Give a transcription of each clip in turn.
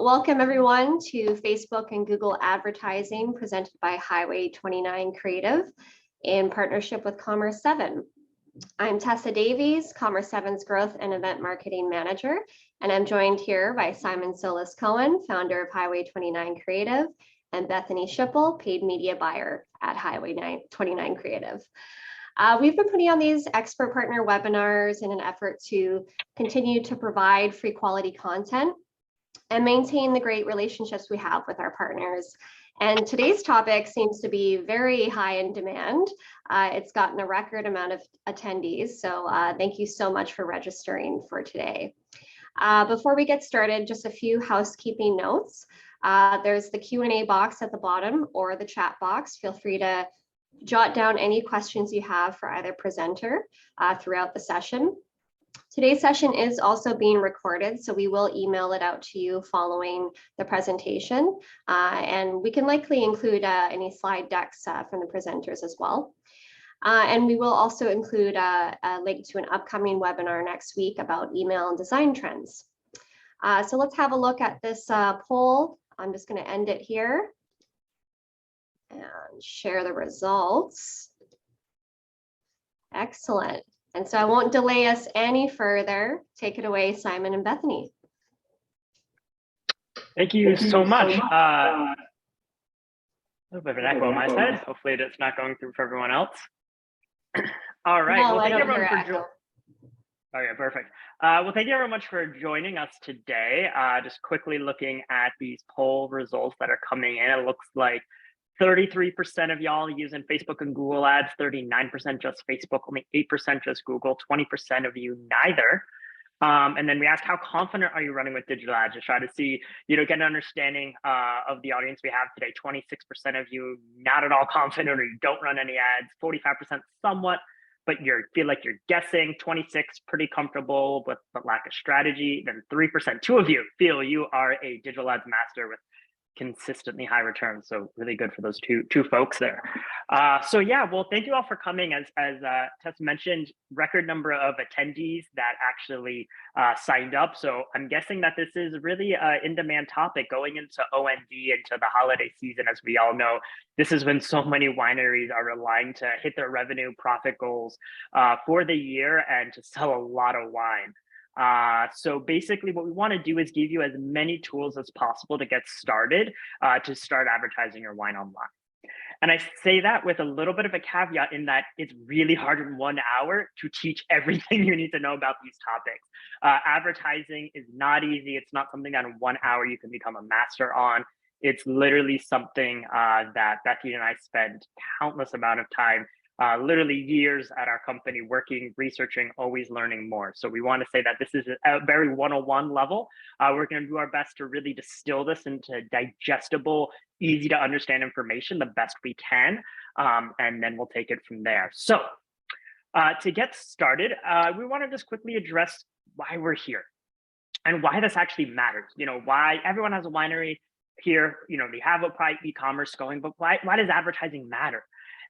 Welcome everyone to Facebook and Google advertising presented by Highway 29 Creative in partnership with Commerce7. I'm Tessa Davies, Commerce7's Growth and Event Marketing Manager, and I'm joined here by Simon Solis Cohen, founder of Highway 29 Creative, and Bethany Schipple, paid media buyer at Highway 29 Creative. We've been putting on these expert partner webinars in an effort to continue to provide free quality content and maintain the great relationships we have with our partners. And today's topic seems to be very high in demand. It's gotten a record amount of attendees, so thank you so much for registering for today. Before we get started, just a few housekeeping notes. There's the Q&A box at the bottom or the chat box. Feel free to jot down any questions you have for either presenter throughout the session. Today's session is also being recorded, so we will email it out to you following the presentation, and we can likely include any slide decks from the presenters as well. And we will also include a link to an upcoming webinar next week about email and design trends. So let's have a look at this poll. I'm just going to end it here and share the results. Excellent. And so I won't delay us any further. Take it away, Simon and Bethany. Thank you so much. A little bit of an echo on my side. Hopefully it's not going through for everyone else. All right. No, well, I don't hear echo. Okay, perfect. Well, thank you very much for joining us today. Just quickly looking at these poll results that are coming in, it looks like 33% of y'all using Facebook and Google ads, 39% just Facebook, only 8% just Google, 20% of you neither. And then we asked, how confident are you running with digital ads? Just try to see, get an understanding of the audience we have today. 26% of you not at all confident, or you don't run any ads. 45% somewhat, but you feel like you're guessing. 26 pretty comfortable with but lack of strategy. Then 3%, two of you feel you are a digital ads master with consistently high returns. So really good for those two folks there. So yeah, well, thank you all for coming. As Tess mentioned, record number of attendees that actually signed up. So I'm guessing that this is really an in-demand topic going into OND, into the holiday season. As we all know, this is when so many wineries are relying to hit their revenue profit goals for the year and to sell a lot of wine. So basically what we want to do is give you as many tools as possible to get started, to start advertising your wine online. And I say that with a little bit of a caveat in that it's really hard in 1 hour to teach everything you need to know about these topics. Advertising is not easy. It's not something that in 1 hour you can become a master on. It's literally something that Bethany and I spend countless amount of time, literally years at our company working, researching, always learning more. So we want to say that this is a very 101 level. We're going to do our best to really distill this into digestible, easy to understand information the best we can, and then we'll take it from there. So to get started, we want to just quickly address why we're here and why this actually matters. Why everyone has a winery here, they have a private e-commerce going, but why does advertising matter?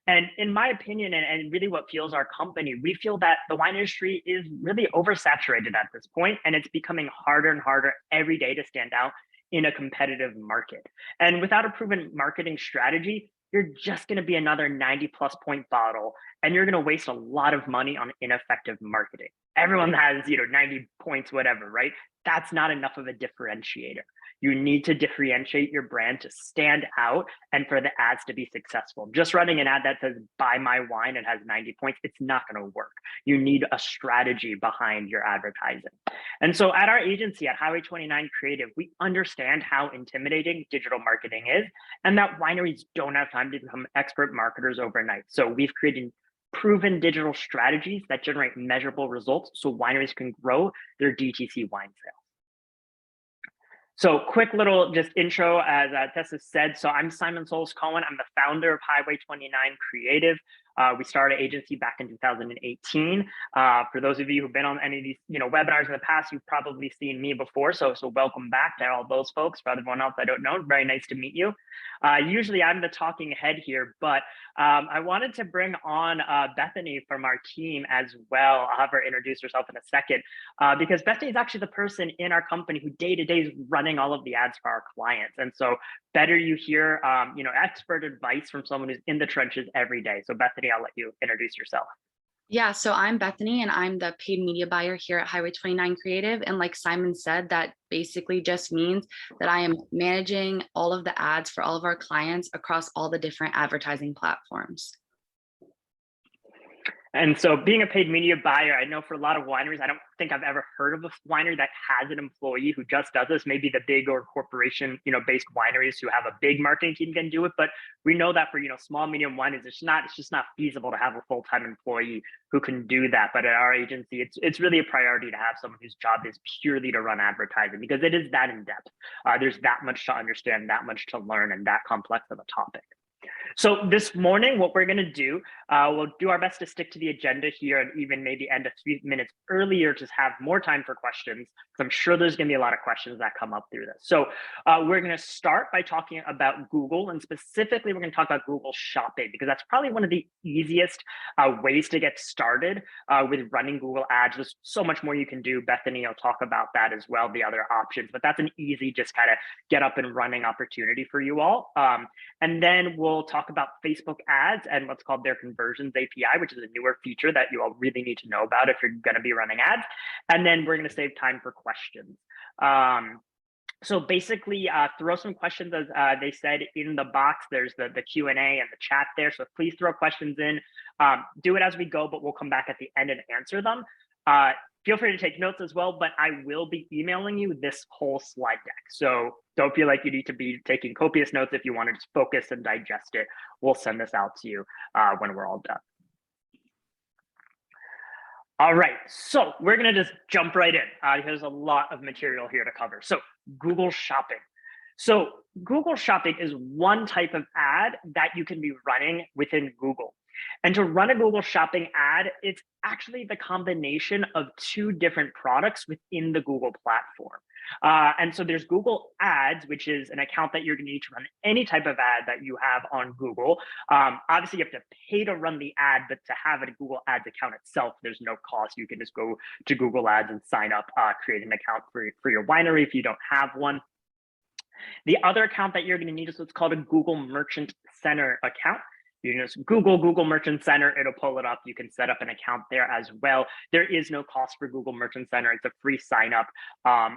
And in my opinion, and really what fuels our company, we feel that the wine industry is really oversaturated at this point, and it's becoming harder and harder every day to stand out in a competitive market. And without a proven marketing strategy, you're just going to be another 90+ point bottle, and you're going to waste a lot of money on ineffective marketing. Everyone has, 90 points, whatever, right? That's not enough of a differentiator. You need to differentiate your brand to stand out and for the ads to be successful. Just running an ad that says, buy my wine and has 90 points, it's not going to work. You need a strategy behind your advertising. And so at our agency, at Highway 29 Creative, we understand how intimidating digital marketing is and that wineries don't have time to become expert marketers overnight. So we've created proven digital strategies that generate measurable results so wineries can grow their DTC wine sales. So quick little just intro, as Tessa said. So I'm Simon Solis Cohen. I'm the founder of Highway 29 Creative. We started agency back in 2018. For those of you who've been on any of these webinars in the past, you've probably seen me before. So welcome back to all those folks. For everyone else I don't know, very nice to meet you. Usually I'm the talking head here, but I wanted to bring on Bethany from our team as well. I'll have her introduce herself in a second, because Bethany is actually the person in our company who day-to-day is running all of the ads for our clients. And so better you hear expert advice from someone who's in the trenches every day. So Bethany, I'll let you introduce yourself. Yeah, so I'm Bethany and I'm the paid media buyer here at Highway 29 Creative. And like Simon said, that basically just means that I am managing all of the ads for all of our clients across all the different advertising platforms. And so being a paid media buyer, I know for a lot of wineries, I don't think I've ever heard of a winery that has an employee who just does this. Maybe the big or corporation, based wineries who have a big marketing team can do it. But we know that for, small, medium wineries, it's just not feasible to have a full-time employee who can do that. But at our agency, it's really a priority to have someone whose job is purely to run advertising, because it is that in depth. There's that much to understand, that much to learn, and that complex of a topic. So this morning, what we're going to do, we'll do our best to stick to the agenda here and even maybe end a few minutes earlier to have more time for questions, because I'm sure there's going to be a lot of questions that come up through this. So we're going to start by talking about Google, and specifically, we're going to talk about Google Shopping, because that's probably one of the easiest ways to get started with running Google ads. There's so much more you can do. Bethany will talk about that as well, the other options, but that's an easy, just kind of get up and running opportunity for you all. And then we'll talk about Facebook ads and what's called their conversions API, which is a newer feature that you all really need to know about if you're going to be running ads. And then we're going to save time for questions. So basically, throw some questions, as they said in the box. There's the Q&A and the chat there. So please throw questions in. Do it as we go, but we'll come back at the end and answer them. Feel free to take notes as well, but I will be emailing you this whole slide deck. So don't feel like you need to be taking copious notes. If you want to just focus and digest it, we'll send this out to you when we're all done. All right, so we're going to just jump right in. There's a lot of material here to cover. So Google Shopping. So Google Shopping is one type of ad that you can be running within Google. And to run a Google Shopping ad, it's actually the combination of two different products within the Google platform. And so there's Google Ads, which is an account that you're going to need to run any type of ad that you have on Google. Obviously, you have to pay to run the ad, but to have a Google Ads account itself, there's no cost. You can just go to Google Ads and sign up, create an account for your winery if you don't have one. The other account that you're going to need is what's called a Google Merchant Center account. You can just Google Merchant Center, it'll pull it up. You can set up an account there as well. There is no cost for Google Merchant Center. It's a free sign up.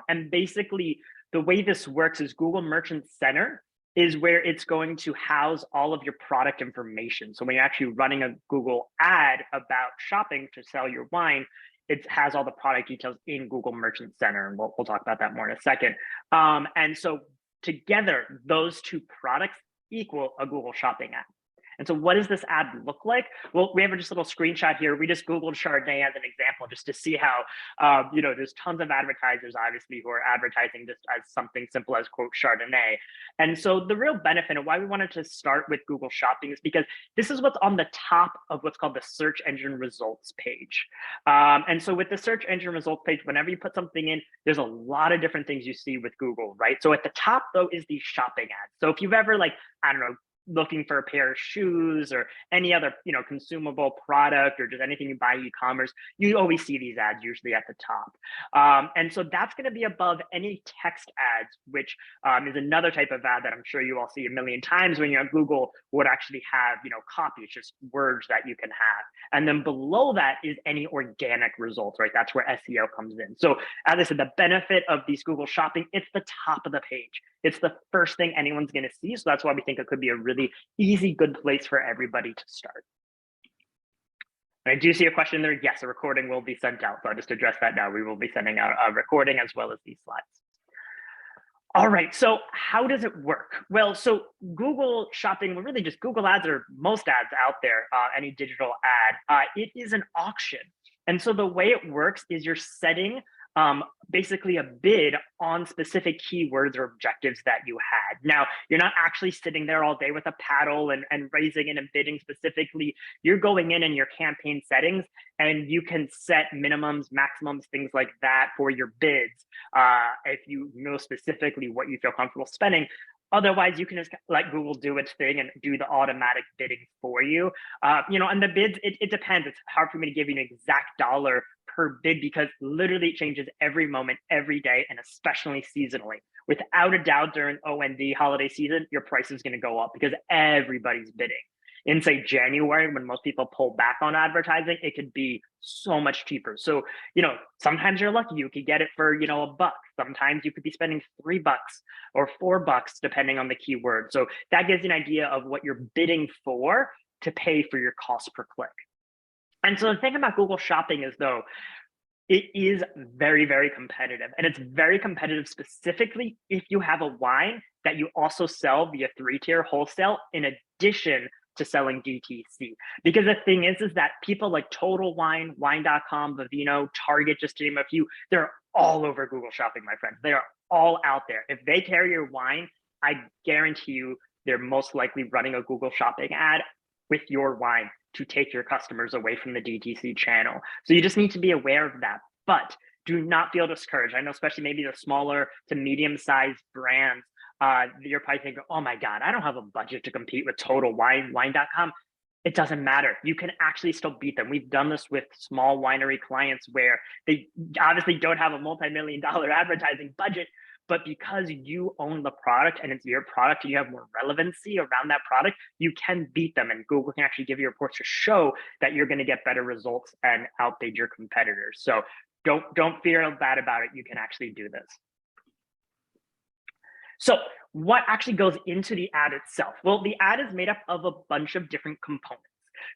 And basically, the way this works is Google Merchant Center is where it's going to house all of your product information. So when you're actually running a Google ad about shopping to sell your wine, it has all the product details in Google Merchant Center. And we'll talk about that more in a second. And so together, those two products equal a Google Shopping ad. And so what does this ad look like? Well, we have just a little screenshot here. We just Googled Chardonnay as an example, just to see how, there's tons of advertisers, obviously, who are advertising this as something simple as, quote, Chardonnay. And so the real benefit and why we wanted to start with Google Shopping is because this is what's on the top of what's called the search engine results page. And so with the search engine results page, whenever you put something in, there's a lot of different things you see with Google, right? So at the top, though, is the shopping ads. So if you've ever, looking for a pair of shoes or any other consumable product or just anything you buy e-commerce, you always see these ads usually at the top. And so that's going to be above any text ads, which is another type of ad that I'm sure you all see a million times when you're on Google, would actually have copy. It's just words that you can have. And then below that is any organic results, right? That's where SEO comes in. So as I said, the benefit of these Google Shopping, it's the top of the page. It's the first thing anyone's going to see. So that's why we think it could be a really easy, good place for everybody to start. And I do see a question there. Yes, a recording will be sent out. So I'll just address that now. We will be sending out a recording as well as these slides. All right, so how does it work? Well, so Google Shopping, well, really just Google Ads or most ads out there, any digital ad, it is an auction. And so the way it works is you're setting basically a bid on specific keywords or objectives that you had. Now, you're not actually sitting there all day with a paddle and raising it and bidding specifically. You're going in your campaign settings, and you can set minimums, maximums, things like that for your bids if you know specifically what you feel comfortable spending. Otherwise, you can just let Google do its thing and do the automatic bidding for you. And the bids, it depends. It's hard for me to give you an exact dollar per bid because literally it changes every moment, every day, and especially seasonally. Without a doubt, during OND holiday season, your price is going to go up because everybody's bidding. In, say, January, when most people pull back on advertising, it could be so much cheaper. So, sometimes you're lucky. You could get it for, $1. Sometimes you could be spending $3 or $4, depending on the keyword. So that gives you an idea of what you're bidding for to pay for your cost per click. And so the thing about Google Shopping is, though, it is very, very competitive. And it's very competitive specifically if you have a wine that you also sell via 3-tier wholesale in addition to selling DTC. Because the thing is that people like Total Wine, Wine.com, Vivino, Target, just to name a few, they're all over Google Shopping, my friends. They are all out there. If they carry your wine, I guarantee you they're most likely running a Google Shopping ad with your wine to take your customers away from the DTC channel. So you just need to be aware of that. But do not feel discouraged. I know especially maybe the smaller to medium-sized brands, you're probably thinking, oh my God, I don't have a budget to compete with Total Wine, Wine.com. It doesn't matter. You can actually still beat them. We've done this with small winery clients where they obviously don't have a multi-million-dollar advertising budget, but because you own the product and it's your product and you have more relevancy around that product, you can beat them. And Google can actually give you reports to show that you're going to get better results and outbid your competitors. So don't feel bad about it. You can actually do this. So what actually goes into the ad itself? Well, the ad is made up of a bunch of different components.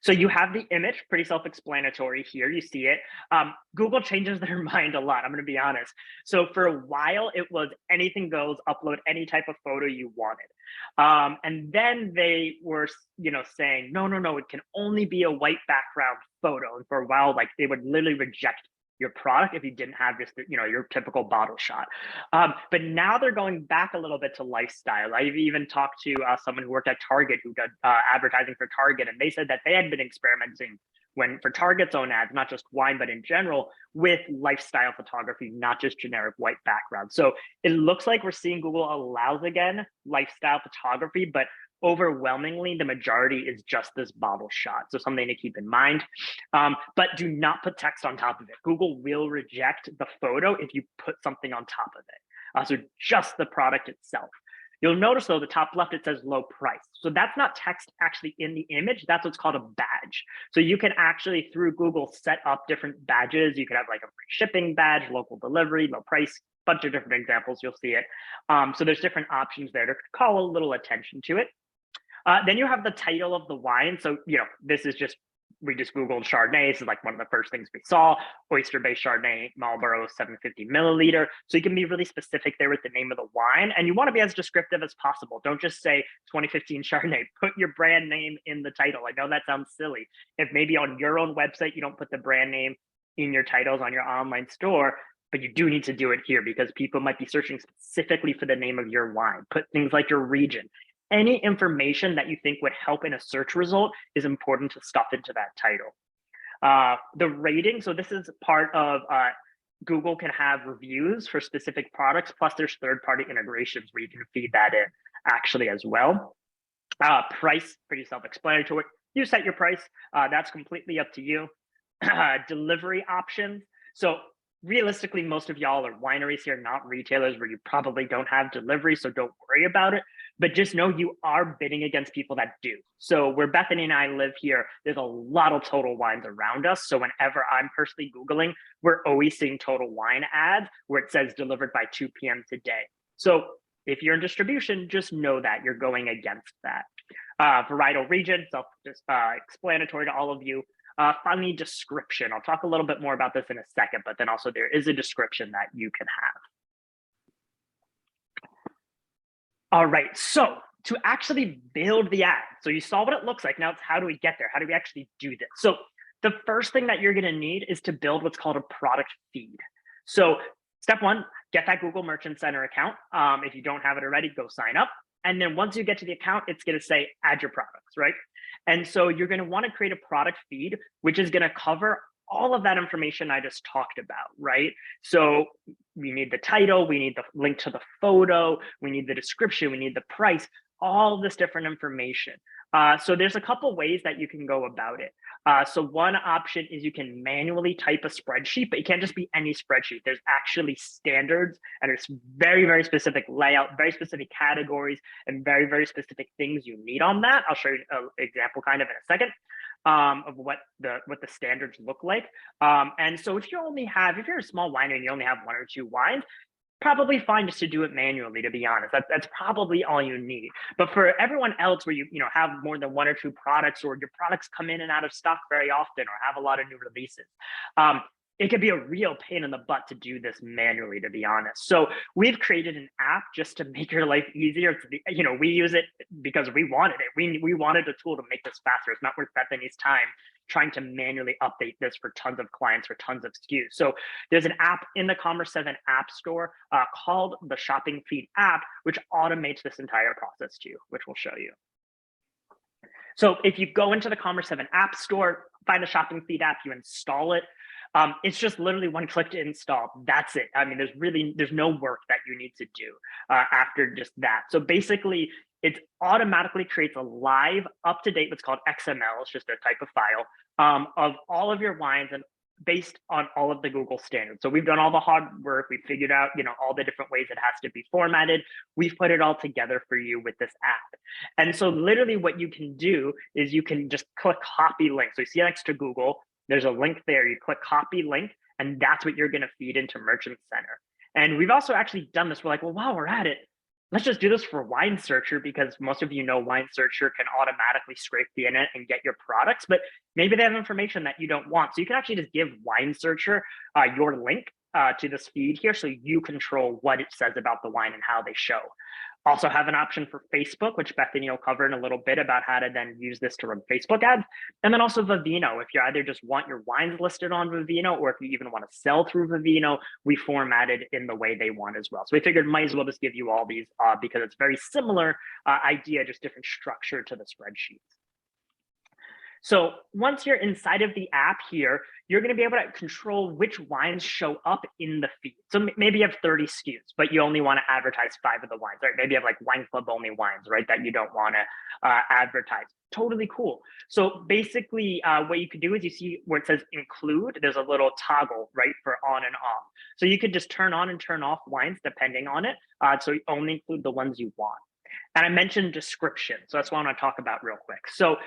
So you have the image, pretty self-explanatory here. You see it. Google changes their mind a lot, I'm going to be honest. So for a while, it was anything goes, upload any type of photo you wanted. And then they were, saying, no, it can only be a white background photo. And for a while, they would literally reject your product if you didn't have just your typical bottle shot. But now they're going back a little bit to lifestyle. I've even talked to someone who worked at Target who did advertising for Target, and they said that they had been experimenting for Target's own ads, not just wine, but in general, with lifestyle photography, not just generic white background. So it looks like we're seeing Google allows again lifestyle photography, but overwhelmingly, the majority is just this bottle shot. So something to keep in mind, but do not put text on top of it. Google will reject the photo if you put something on top of it. So just the product itself. You'll notice though, the top left, it says low price. So that's not text actually in the image. That's what's called a badge. So you can actually, through Google, set up different badges. You could have like a free shipping badge, local delivery, low price, bunch of different examples. You'll see it. So there's different options there to call a little attention to it. Then you have the title of the wine. So, this is just, we just Googled Chardonnay. This is like one of the first things we saw. Oyster-based Chardonnay, Marlborough 750 milliliter. So you can be really specific there with the name of the wine. And you want to be as descriptive as possible. Don't just say 2015 Chardonnay. Put your brand name in the title. I know that sounds silly. If maybe on your own website, you don't put the brand name in your titles on your online store, but you do need to do it here because people might be searching specifically for the name of your wine. Put things like your region. Any information that you think would help in a search result is important to stuff into that title. The rating, so this is part of Google can have reviews for specific products, plus there's third-party integrations where you can feed that in actually as well. Price, pretty self-explanatory. You set your price, that's completely up to you. Delivery options. So realistically, most of y'all are wineries here, not retailers where you probably don't have delivery, so don't worry about it. But just know you are bidding against people that do. So where Bethany and I live here, there's a lot of Total Wines around us. So whenever I'm personally Googling, we're always seeing Total Wine ads where it says delivered by 2 p.m. today. So if you're in distribution, just know that you're going against that. Varietal region, self-explanatory to all of you. Finally, description. I'll talk a little bit more about this in a second, but then also there is a description that you can have. All right, so to actually build the ad, so you saw what it looks like. Now it's how do we get there? How do we actually do this? So the first thing that you're going to need is to build what's called a product feed. So step one, get that Google Merchant Center account. If you don't have it already, go sign up. And then once you get to the account, it's going to say add your products, right? And so you're going to want to create a product feed, which is going to cover all of that information I just talked about, right? So we need the title, we need the link to the photo, we need the description, we need the price, all this different information. So there's a couple ways that you can go about it. So one option is you can manually type a spreadsheet, but it can't just be any spreadsheet. There's actually standards, and there's very, very specific layout, very specific categories, and very, very specific things you need on that. I'll show you an example kind of in a second of what the standards look like. And so if you're a small winery and you only have 1 or 2 wines, probably fine just to do it manually, to be honest. That's probably all you need. But for everyone else where you have more than 1 or 2 products, or your products come in and out of stock very often, or have a lot of new releases, it could be a real pain in the butt to do this manually, to be honest. So we've created an app just to make your life easier. We use it because we wanted it. We wanted a tool to make this faster. It's not worth Bethany's time trying to manually update this for tons of clients, for tons of SKUs. So there's an app in the Commerce7 app store called the Shopping Feed app, which automates this entire process too, which we'll show you. So if you go into the Commerce7 app store, find the Shopping Feed app, you install it. It's just literally 1 click to install. That's it. I mean, there's no work that you need to do after just that. So basically, it automatically creates a live, up-to-date, what's called XML. It's just a type of file of all of your wines and based on all of the Google standards. So we've done all the hard work. We've figured out, all the different ways it has to be formatted. We've put it all together for you with this app. And so literally what you can do is you can just click copy link. So you see next to Google, there's a link there. You click copy link, and that's what you're going to feed into Merchant Center. And we've also actually done this. We're like, well, while we're at it, let's just do this for Wine Searcher, because most of you know Wine Searcher can automatically scrape the internet and get your products, but maybe they have information that you don't want. So you can actually just give Wine Searcher your link to this feed here, so you control what it says about the wine and how they show. Also have an option for Facebook, which Bethany will cover in a little bit about how to then use this to run Facebook ads. And then also Vivino, if you either just want your wines listed on Vivino, or if you even want to sell through Vivino, we formatted in the way they want as well. So we figured might as well just give you all these because it's very similar idea, just different structure to the spreadsheets. So once you're inside of the app here, you're going to be able to control which wines show up in the feed. So maybe you have 30 SKUs, but you only want to advertise 5 of the wines, right? Maybe you have like wine club only wines, right, that you don't want to advertise. Totally cool. So basically what you could do is you see where it says include, there's a little toggle, right, for on and off. So you could just turn on and turn off wines depending on it. So you only include the ones you want. And I mentioned description. So that's what I want to talk about real quick. So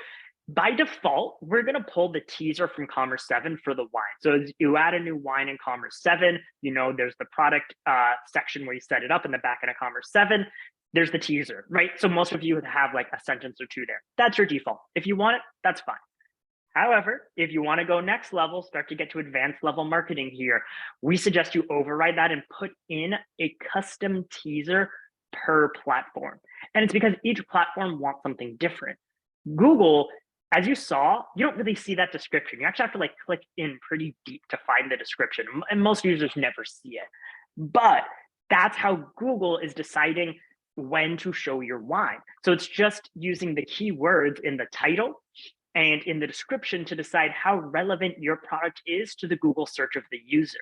by default, we're going to pull the teaser from Commerce7 for the wine. So as you add a new wine in Commerce7, there's the product section where you set it up in the back end of Commerce7. There's the teaser, right? So most of you would have like a sentence or 2 there. That's your default. If you want it, that's fine. However, if you want to go next level, start to get to advanced level marketing here, we suggest you override that and put in a custom teaser per platform. And it's because each platform wants something different. Google, as you saw, you don't really see that description. You actually have to like click in pretty deep to find the description, and most users never see it. But that's how Google is deciding when to show your wine. So it's just using the keywords in the title and in the description to decide how relevant your product is to the Google search of the user.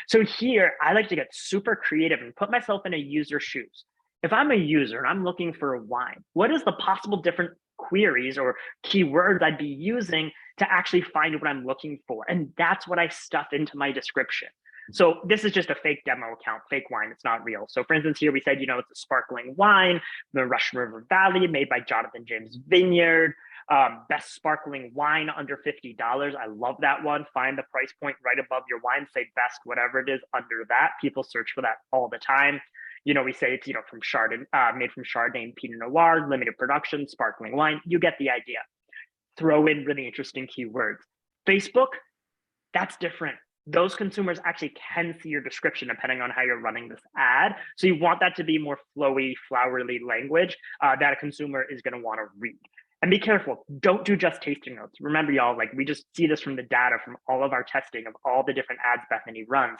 So here, I like to get super creative and put myself in a user's shoes. If I'm a user and I'm looking for a wine, what is the possible different queries or keywords I'd be using to actually find what I'm looking for? And that's what I stuff into my description. So this is just a fake demo account, fake wine, it's not real. So for instance, here we said, it's a sparkling wine, the Russian River Valley, made by Jonathan James Vineyard, best sparkling wine under $50. I love that one. Find the price point right above your wine, say best, whatever it is under that. People search for that all the time. We say it's, from Chardonnay, made from Chardonnay and Pinot Noir, limited production, sparkling wine. You get the idea. Throw in really interesting keywords. Facebook, that's different. Those consumers actually can see your description depending on how you're running this ad. So you want that to be more flowy, flowery language that a consumer is going to want to read. And be careful, don't do just tasting notes. Remember, y'all, we just see this from the data from all of our testing of all the different ads Bethany runs.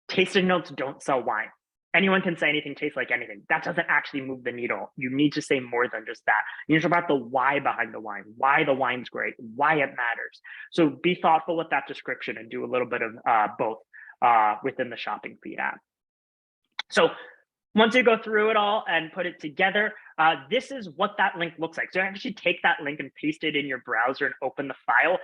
Tasting notes don't sell wine. Anyone can say anything tastes like anything. That doesn't actually move the needle. You need to say more than just that. You need to talk about the why behind the wine, why the wine's great, why it matters. So be thoughtful with that description and do a little bit of both within the shopping feed app. So once you go through it all and put it together, this is what that link looks like. So actually take that link and paste it in your browser and open the file.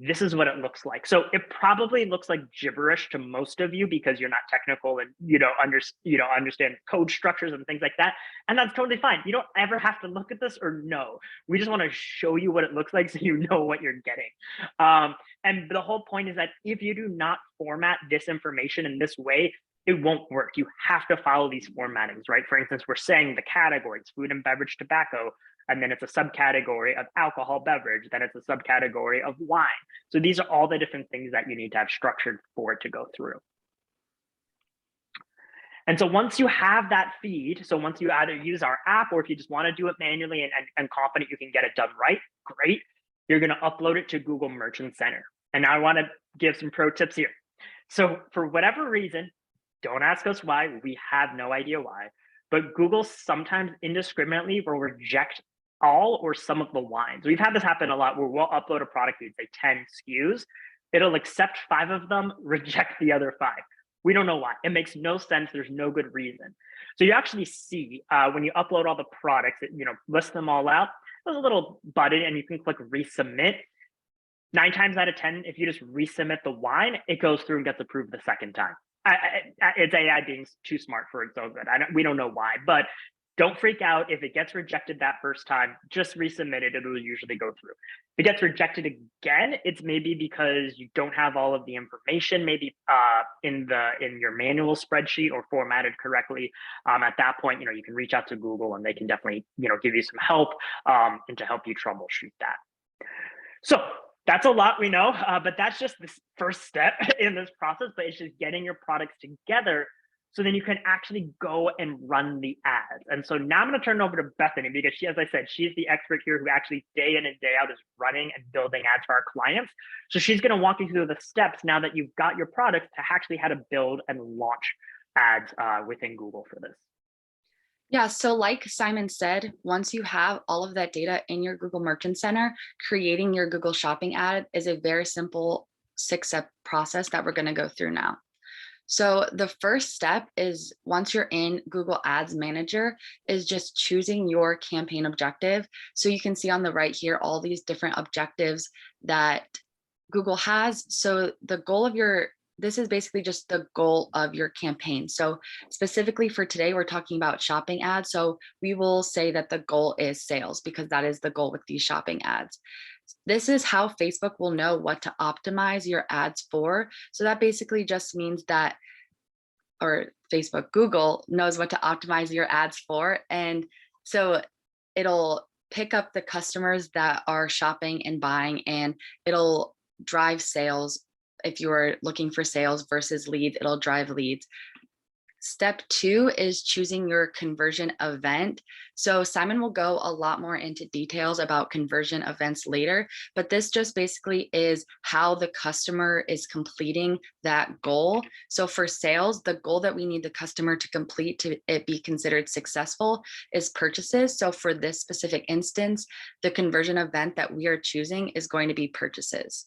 This is what it looks like. So it probably looks like gibberish to most of you because you're not technical and you don't understand code structures and things like that. And that's totally fine. You don't ever have to look at this or know. We just want to show you what it looks like so you know what you're getting. And the whole point is that if you do not format this information in this way, it won't work. You have to follow these formattings, right? For instance, we're saying the categories, food and beverage, tobacco, and then it's a subcategory of alcohol beverage, then it's a subcategory of wine. So these are all the different things that you need to have structured for it to go through. And so once you have that feed, so once you either use our app or if you just want to do it manually and confident you can get it done right, great, you're going to upload it to Google Merchant Center. And now I want to give some pro tips here. So for whatever reason, don't ask us why, we have no idea why, but Google sometimes indiscriminately will reject all or some of the wines. We've had this happen a lot where we'll upload a product feed, say 10 SKUs, it'll accept 5 of them, reject the other 5. We don't know why. It makes no sense. There's no good reason. So you actually see when you upload all the products, it, list them all out. There's a little button and you can click resubmit. 9 times out of 10, if you just resubmit the wine, it goes through and gets approved the second time. It's AI being too smart for its own good. We don't know why, but don't freak out if it gets rejected that first time. Just resubmit it; it'll usually go through. If it gets rejected again, it's maybe because you don't have all of the information, maybe in your manual spreadsheet or formatted correctly. At that point, you can reach out to Google and they can definitely give you some help and to help you troubleshoot that. So that's a lot, we know, but that's just this first step in this process, but it's just getting your products together so then you can actually go and run the ads. And so now I'm going to turn it over to Bethany because she, as I said, she's the expert here who actually day in and day out is running and building ads for our clients. So she's going to walk you through the steps now that you've got your products to actually how to build and launch ads within Google for this. Yeah, so like Simon said, once you have all of that data in your Google Merchant Center, creating your Google Shopping ad is a very simple 6-step process that we're going to go through now. So the first step is once you're in Google Ads Manager is just choosing your campaign objective. So you can see on the right here, all these different objectives that Google has. So the goal of this is basically just the goal of your campaign. So specifically for today, we're talking about shopping ads. So we will say that the goal is sales because that is the goal with these shopping ads. This is how Facebook will know what to optimize your ads for. So that basically just means that, or Google knows what to optimize your ads for. And so it'll pick up the customers that are shopping and buying, and it'll drive sales. If you're looking for sales versus leads, it'll drive leads. Step 2 is choosing your conversion event. So Simon will go a lot more into details about conversion events later, but this just basically is how the customer is completing that goal. So for sales, the goal that we need the customer to complete to it be considered successful is purchases. So for this specific instance, the conversion event that we are choosing is going to be purchases.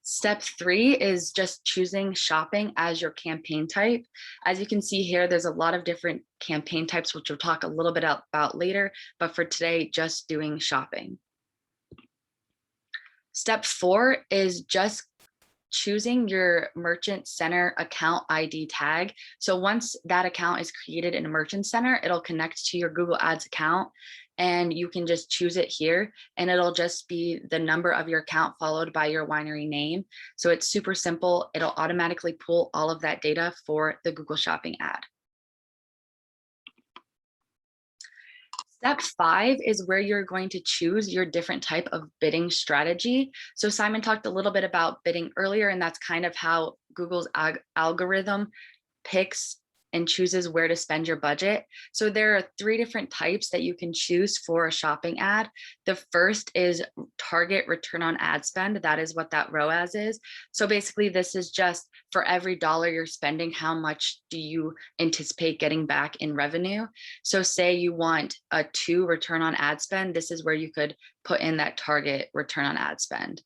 Step 3 is just choosing shopping as your campaign type. As you can see here, there's a lot of different campaign types, which we'll talk a little bit about later, but for today, just doing shopping. Step 4 is just choosing your Merchant Center account ID tag. So once that account is created in a Merchant Center, it'll connect to your Google Ads account. And you can just choose it here and it'll just be the number of your account followed by your winery name. So it's super simple. It'll automatically pull all of that data for the Google Shopping ad. Step 5 is where you're going to choose your different type of bidding strategy. So Simon talked a little bit about bidding earlier, and that's kind of how Google's algorithm picks and chooses where to spend your budget. So there are 3 different types that you can choose for a shopping ad. The first is target return on ad spend. That is what that ROAS is. So basically this is just for every dollar you're spending, how much do you anticipate getting back in revenue? So say you want a 2 return on ad spend, this is where you could put in that target return on ad spend.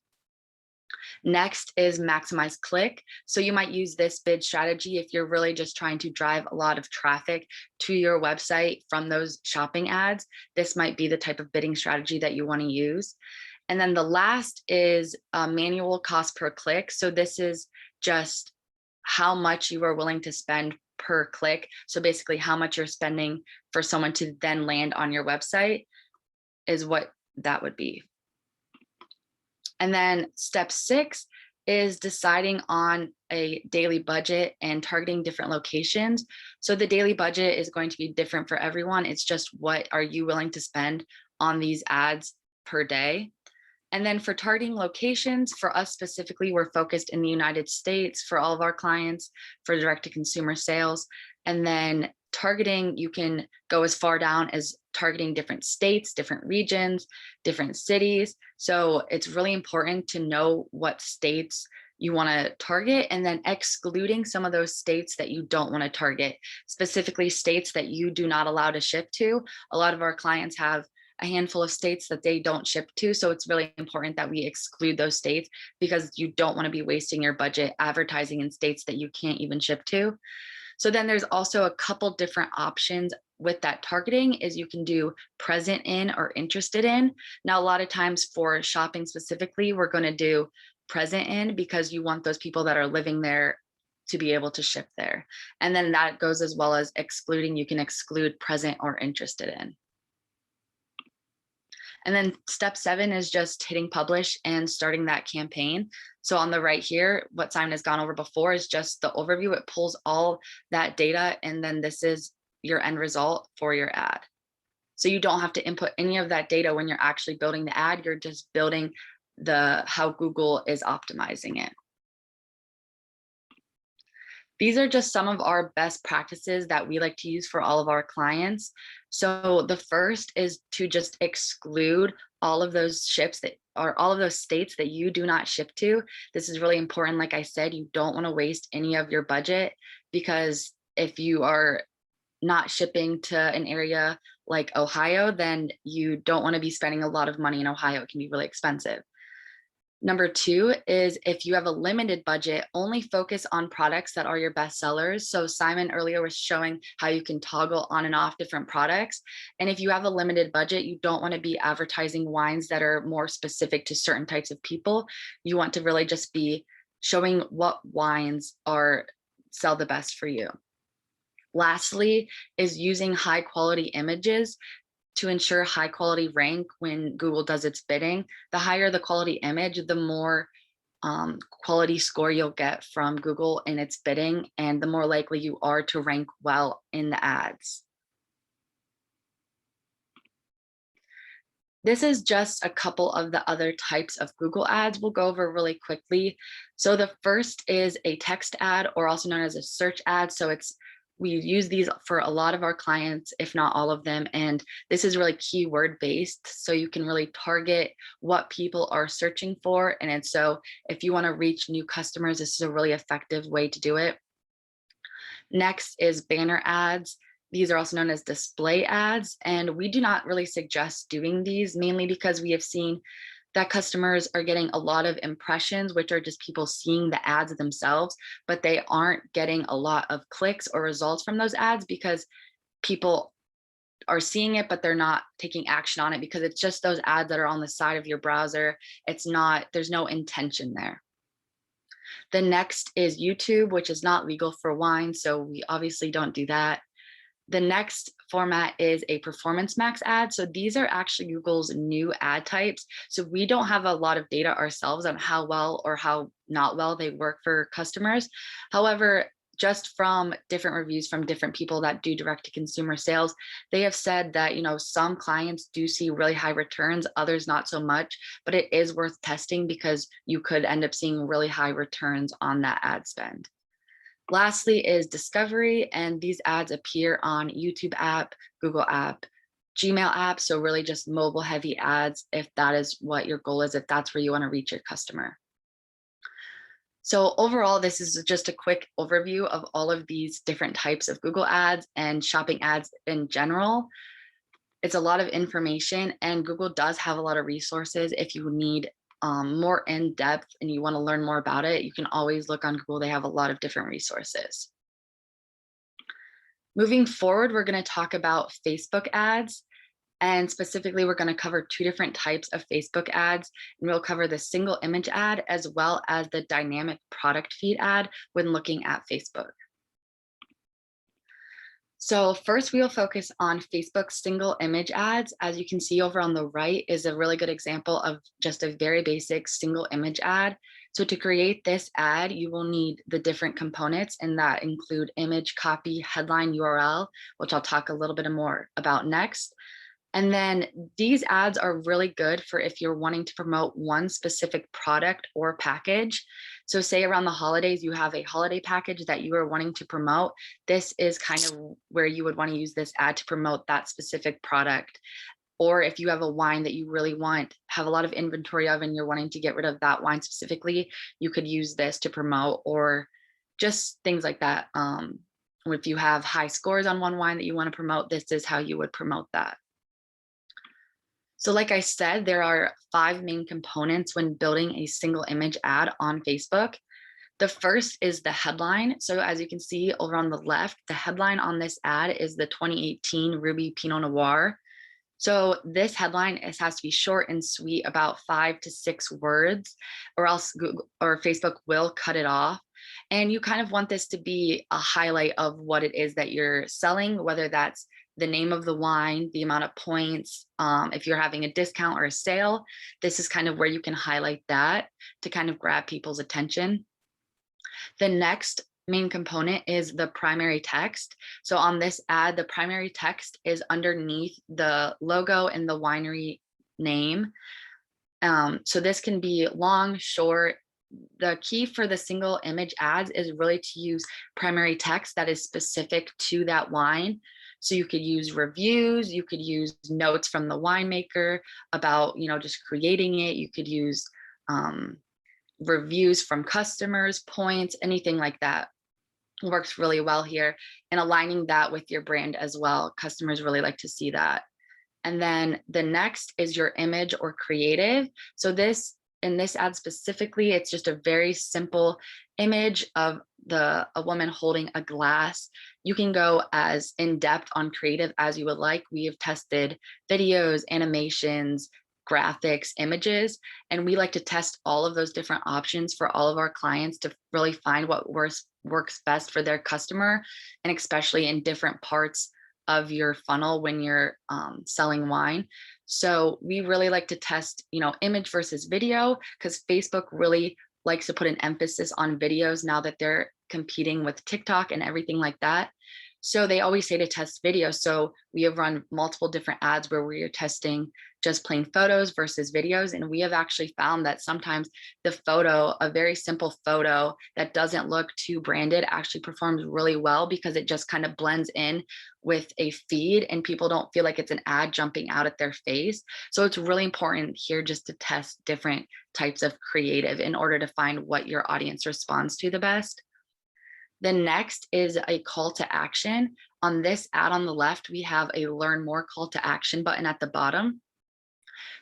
Next is maximize click. So you might use this bid strategy if you're really just trying to drive a lot of traffic to your website from those shopping ads. This might be the type of bidding strategy that you want to use. And then the last is manual cost per click. So this is just how much you are willing to spend per click. So basically how much you're spending for someone to then land on your website is what that would be. And then step 6 is deciding on a daily budget and targeting different locations. So the daily budget is going to be different for everyone. It's just what are you willing to spend on these ads per day. And then for targeting locations, for us specifically, we're focused in the United States for all of our clients for direct to consumer sales. And then targeting, you can go as far down as targeting different states, different regions, different cities. So it's really important to know what states you want to target and then excluding some of those states that you don't want to target, specifically states that you do not allow to ship to. A lot of our clients have a handful of states that they don't ship to. So it's really important that we exclude those states because you don't want to be wasting your budget advertising in states that you can't even ship to. So then there's also a couple different options with that targeting is you can do present in or interested in. Now, a lot of times for shopping specifically, we're going to do present in because you want those people that are living there to be able to ship there. And then that goes as well as excluding, you can exclude present or interested in. And then step 7 is just hitting publish and starting that campaign. So on the right here, what Simon has gone over before is just the overview. It pulls all that data, and then this is your end result for your ad. So you don't have to input any of that data when you're actually building the ad. You're just building how Google is optimizing it. These are just some of our best practices that we like to use for all of our clients. So the first is to just exclude all of those ships that are all of those states that you do not ship to. This is really important. Like I said, you don't want to waste any of your budget because if you are not shipping to an area like Ohio, then you don't want to be spending a lot of money in Ohio. It can be really expensive. Number 2 is if you have a limited budget, only focus on products that are your best sellers. So Simon earlier was showing how you can toggle on and off different products. And if you have a limited budget, you don't want to be advertising wines that are more specific to certain types of people. You want to really just be showing what wines sell the best for you. Lastly is using high quality images to ensure high quality rank when Google does its bidding. The higher the quality image, the more quality score you'll get from Google in its bidding, and the more likely you are to rank well in the ads. This is just a couple of the other types of Google ads we'll go over really quickly. So the first is a text ad, or also known as a search ad. So we use these for a lot of our clients, if not all of them. And this is really keyword based. So you can really target what people are searching for. And so if you want to reach new customers, this is a really effective way to do it. Next is banner ads. These are also known as display ads. And we do not really suggest doing these, mainly because we have seen that customers are getting a lot of impressions, which are just people seeing the ads themselves, but they aren't getting a lot of clicks or results from those ads because people are seeing it, but they're not taking action on it because it's just those ads that are on the side of your browser. There's no intention there. The next is YouTube, which is not legal for wine, so we obviously don't do that. The next format is a performance max ad. So these are actually Google's new ad types. So we don't have a lot of data ourselves on how well or how not well they work for customers. However, just from different reviews from different people that do direct to consumer sales, they have said that, some clients do see really high returns, others not so much, but it is worth testing because you could end up seeing really high returns on that ad spend. Lastly is discovery, and these ads appear on YouTube app, Google app, Gmail app. So really just mobile heavy ads if that is what your goal is, if that's where you want to reach your customer. So overall, this is just a quick overview of all of these different types of Google ads and shopping ads in general. It's a lot of information, and Google does have a lot of resources. If you need more in depth and you want to learn more about it, you can always look on Google. They have a lot of different resources. Moving forward, we're going to talk about Facebook ads. And specifically, we're going to cover two different types of Facebook ads. And we'll cover the single image ad as well as the dynamic product feed ad when looking at Facebook. So first, we'll focus on Facebook single image ads. As you can see over on the right is a really good example of just a very basic single image ad. So to create this ad, you will need the different components, and that include image, copy, headline, URL, which I'll talk a little bit more about next. And then these ads are really good for if you're wanting to promote one specific product or package. So say around the holidays, you have a holiday package that you are wanting to promote. This is kind of where you would want to use this ad to promote that specific product. Or if you have a wine that you really have a lot of inventory of and you're wanting to get rid of that wine specifically, you could use this to promote, or just things like that. If you have high scores on one wine that you want to promote, this is how you would promote that. So like I said, there are 5 main components when building a single image ad on Facebook. The first is the headline. So as you can see over on the left, the headline on this ad is the 2018 Ruby Pinot Noir. So this headline has to be short and sweet, about 5 to 6 words, or else Google or Facebook will cut it off. And you kind of want this to be a highlight of what it is that you're selling, whether that's the name of the wine, the amount of points, if you're having a discount or a sale. This is kind of where you can highlight that to kind of grab people's attention. The next main component is the primary text. So on this ad, the primary text is underneath the logo and the winery name. So this can be long, short. The key for the single image ads is really to use primary text that is specific to that wine. So you could use reviews, you could use notes from the winemaker about, just creating it. You could use reviews from customers, points, anything like that works really well here. And aligning that with your brand as well. Customers really like to see that. And then the next is your image or creative. So in this ad specifically, it's just a very simple image of a woman holding a glass. You can go as in depth on creative as you would like. We have tested videos, animations, graphics, images, and we like to test all of those different options for all of our clients to really find what works best for their customer, and especially in different parts of your funnel when you're selling wine. So we really like to test, image versus video, because Facebook really likes to put an emphasis on videos now that they're competing with TikTok and everything like that. So they always say to test video. So we have run multiple different ads where we are testing just plain photos versus videos. And we have actually found that sometimes the photo, a very simple photo that doesn't look too branded, actually performs really well because it just kind of blends in with a feed and people don't feel like it's an ad jumping out at their face. So it's really important here just to test different types of creative in order to find what your audience responds to the best. The next is a call to action. On this ad on the left, we have a learn more call to action button at the bottom.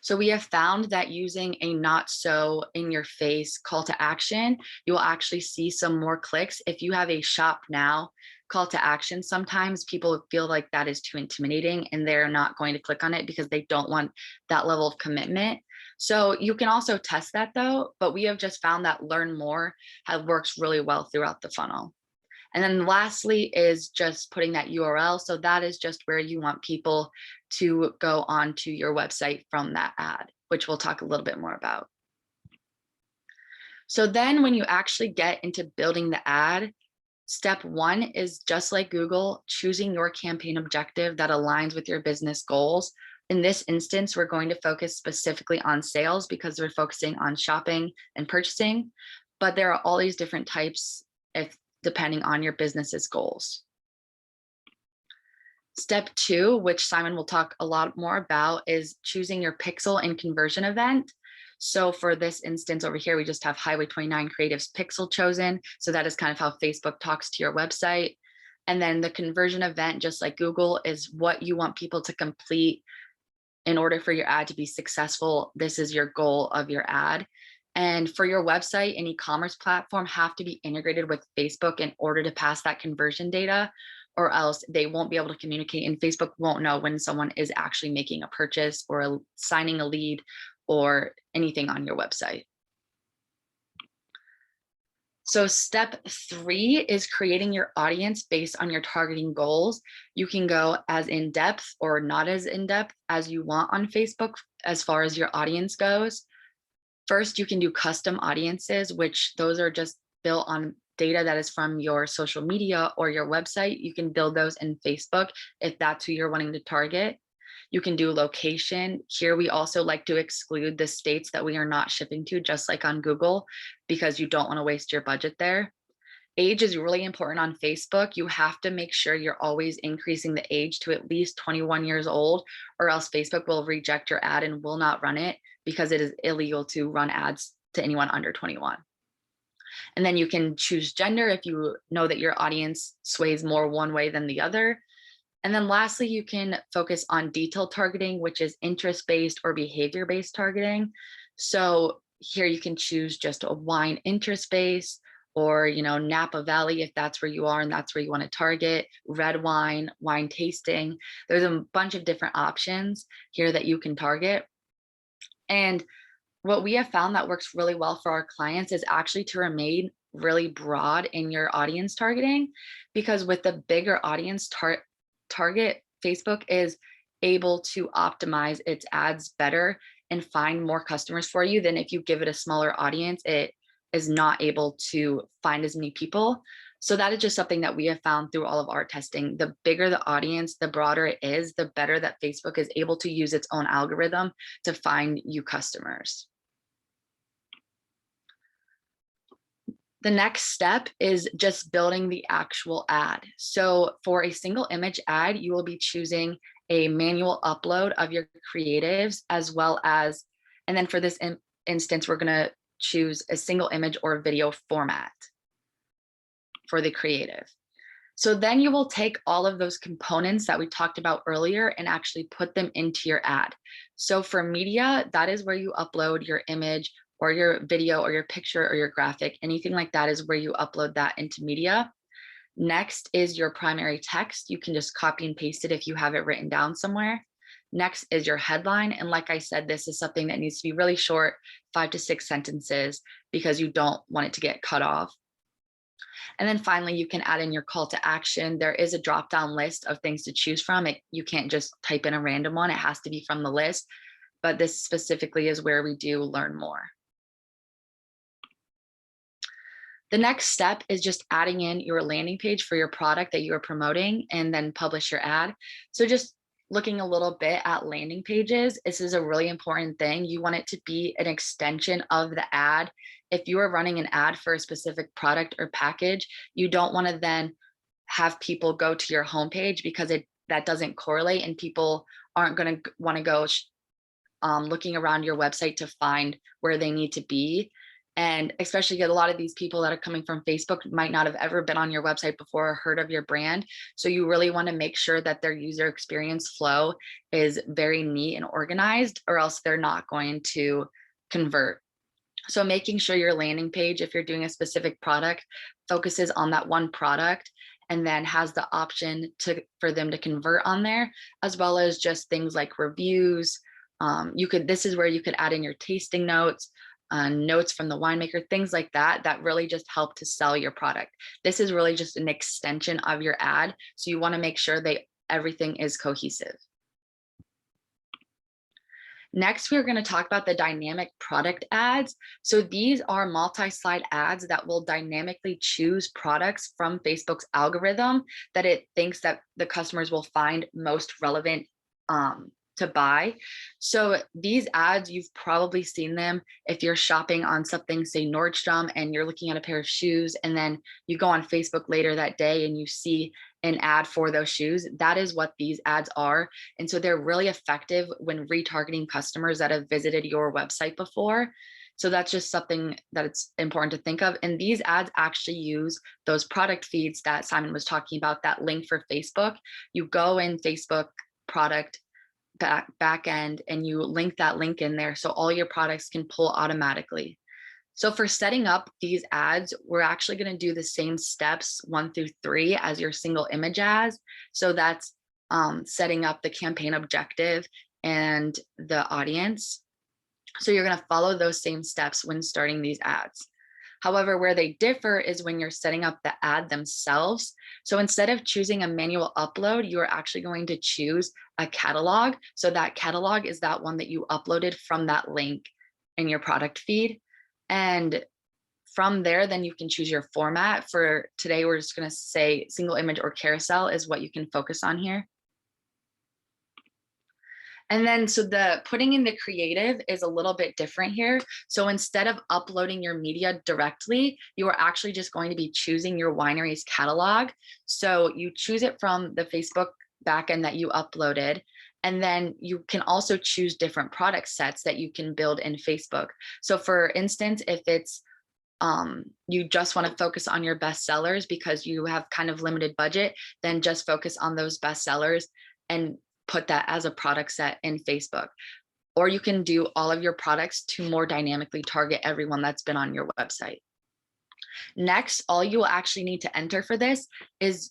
So we have found that using a not so in your face call to action, you will actually see some more clicks. If you have a shop now call to action, sometimes people feel like that is too intimidating and they're not going to click on it because they don't want that level of commitment. So you can also test that though, but we have just found that learn more works really well throughout the funnel. And then lastly is just putting that URL. So that is just where you want people to go onto your website from that ad, which we'll talk a little bit more about. So then when you actually get into building the ad, step 1 is just like Google, choosing your campaign objective that aligns with your business goals. In this instance, we're going to focus specifically on sales because we're focusing on shopping and purchasing, but there are all these different types. If depending on your business's goals. Step 2, which Simon will talk a lot more about, is choosing your pixel and conversion event. So for this instance over here, we just have Highway 29 Creative's pixel chosen. So that is kind of how Facebook talks to your website. And then the conversion event, just like Google, is what you want people to complete in order for your ad to be successful. This is your goal of your ad. And for your website and e-commerce platform have to be integrated with Facebook in order to pass that conversion data, or else they won't be able to communicate, and Facebook won't know when someone is actually making a purchase or signing a lead or anything on your website. So step 3 is creating your audience based on your targeting goals. You can go as in depth or not as in depth as you want on Facebook as far as your audience goes. First, you can do custom audiences, which those are just built on data that is from your social media or your website. You can build those in Facebook if that's who you're wanting to target. You can do location. Here, we also like to exclude the states that we are not shipping to, just like on Google, because you don't want to waste your budget there. Age is really important on Facebook. You have to make sure you're always increasing the age to at least 21 years old, or else Facebook will reject your ad and will not run it, because it is illegal to run ads to anyone under 21. And then you can choose gender if you know that your audience sways more one way than the other. And then lastly, you can focus on detailed targeting, which is interest-based or behavior-based targeting. So here you can choose just a wine interest-based, or Napa Valley if that's where you are and that's where you want to target, red wine, wine tasting. There's a bunch of different options here that you can target. And what we have found that works really well for our clients is actually to remain really broad in your audience targeting, because with the bigger audience target, Facebook is able to optimize its ads better and find more customers for you than if you give it a smaller audience. It is not able to find as many people. So that is just something that we have found through all of our testing. The bigger the audience, the broader it is, the better that Facebook is able to use its own algorithm to find you customers. The next step is just building the actual ad. So for a single image ad, you will be choosing a manual upload of your creatives, as well as, and then for this instance, we're going to choose a single image or video format for the creative. So then you will take all of those components that we talked about earlier and actually put them into your ad. So for media, that is where you upload your image or your video or your picture or your graphic. Anything like that is where you upload that into media. Next is your primary text. You can just copy and paste it if you have it written down somewhere. Next is your headline. And like I said, this is something that needs to be really short, 5 to 6 sentences, because you don't want it to get cut off. And then finally, you can add in your call to action. There is a drop-down list of things to choose from. You can't just type in a random one. It has to be from the list. But this specifically is where we do learn more. The next step is just adding in your landing page for your product that you are promoting, and then publish your ad. So just looking a little bit at landing pages, this is a really important thing. You want it to be an extension of the ad. If you are running an ad for a specific product or package, you don't want to then have people go to your homepage, because that doesn't correlate, and people aren't going to want to go looking around your website to find where they need to be. And especially a lot of these people that are coming from Facebook might not have ever been on your website before or heard of your brand. So you really want to make sure that their user experience flow is very neat and organized, or else they're not going to convert. So making sure your landing page, if you're doing a specific product, focuses on that one product and then has the option for them to convert on there, as well as just things like reviews. This is where you could add in your tasting notes, notes from the winemaker, things like that, that really just help to sell your product. This is really just an extension of your ad. So you want to make sure everything is cohesive. Next, we're going to talk about the dynamic product ads. So these are multi-slide ads that will dynamically choose products from Facebook's algorithm that it thinks that the customers will find most relevant to buy. So these ads, you've probably seen them if you're shopping on something, say Nordstrom, and you're looking at a pair of shoes, and then you go on Facebook later that day and you see an ad for those shoes. That is what these ads are. And so they're really effective when retargeting customers that have visited your website before. So that's just something that it's important to think of. And these ads actually use those product feeds that Simon was talking about, that link for Facebook. You go in Facebook product back end and you link that link in there so all your products can pull automatically. So for setting up these ads, we're actually going to do the same steps 1 through 3 as your single image ads. So that's setting up the campaign objective and the audience. So you're going to follow those same steps when starting these ads. However, where they differ is when you're setting up the ad themselves. So instead of choosing a manual upload, you are actually going to choose a catalog. So that catalog is that one that you uploaded from that link in your product feed. And from there, then you can choose your format. For today, we're just going to say single image or carousel is what you can focus on here. And then, so the putting in the creative is a little bit different here. So instead of uploading your media directly, you are actually just going to be choosing your winery's catalog. So you choose it from the Facebook backend that you uploaded. And then you can also choose different product sets that you can build in Facebook. So for instance, if it's you just want to focus on your best sellers because you have kind of limited budget, then just focus on those best sellers and put that as a product set in Facebook. Or you can do all of your products to more dynamically target everyone that's been on your website. Next, all you will actually need to enter for this is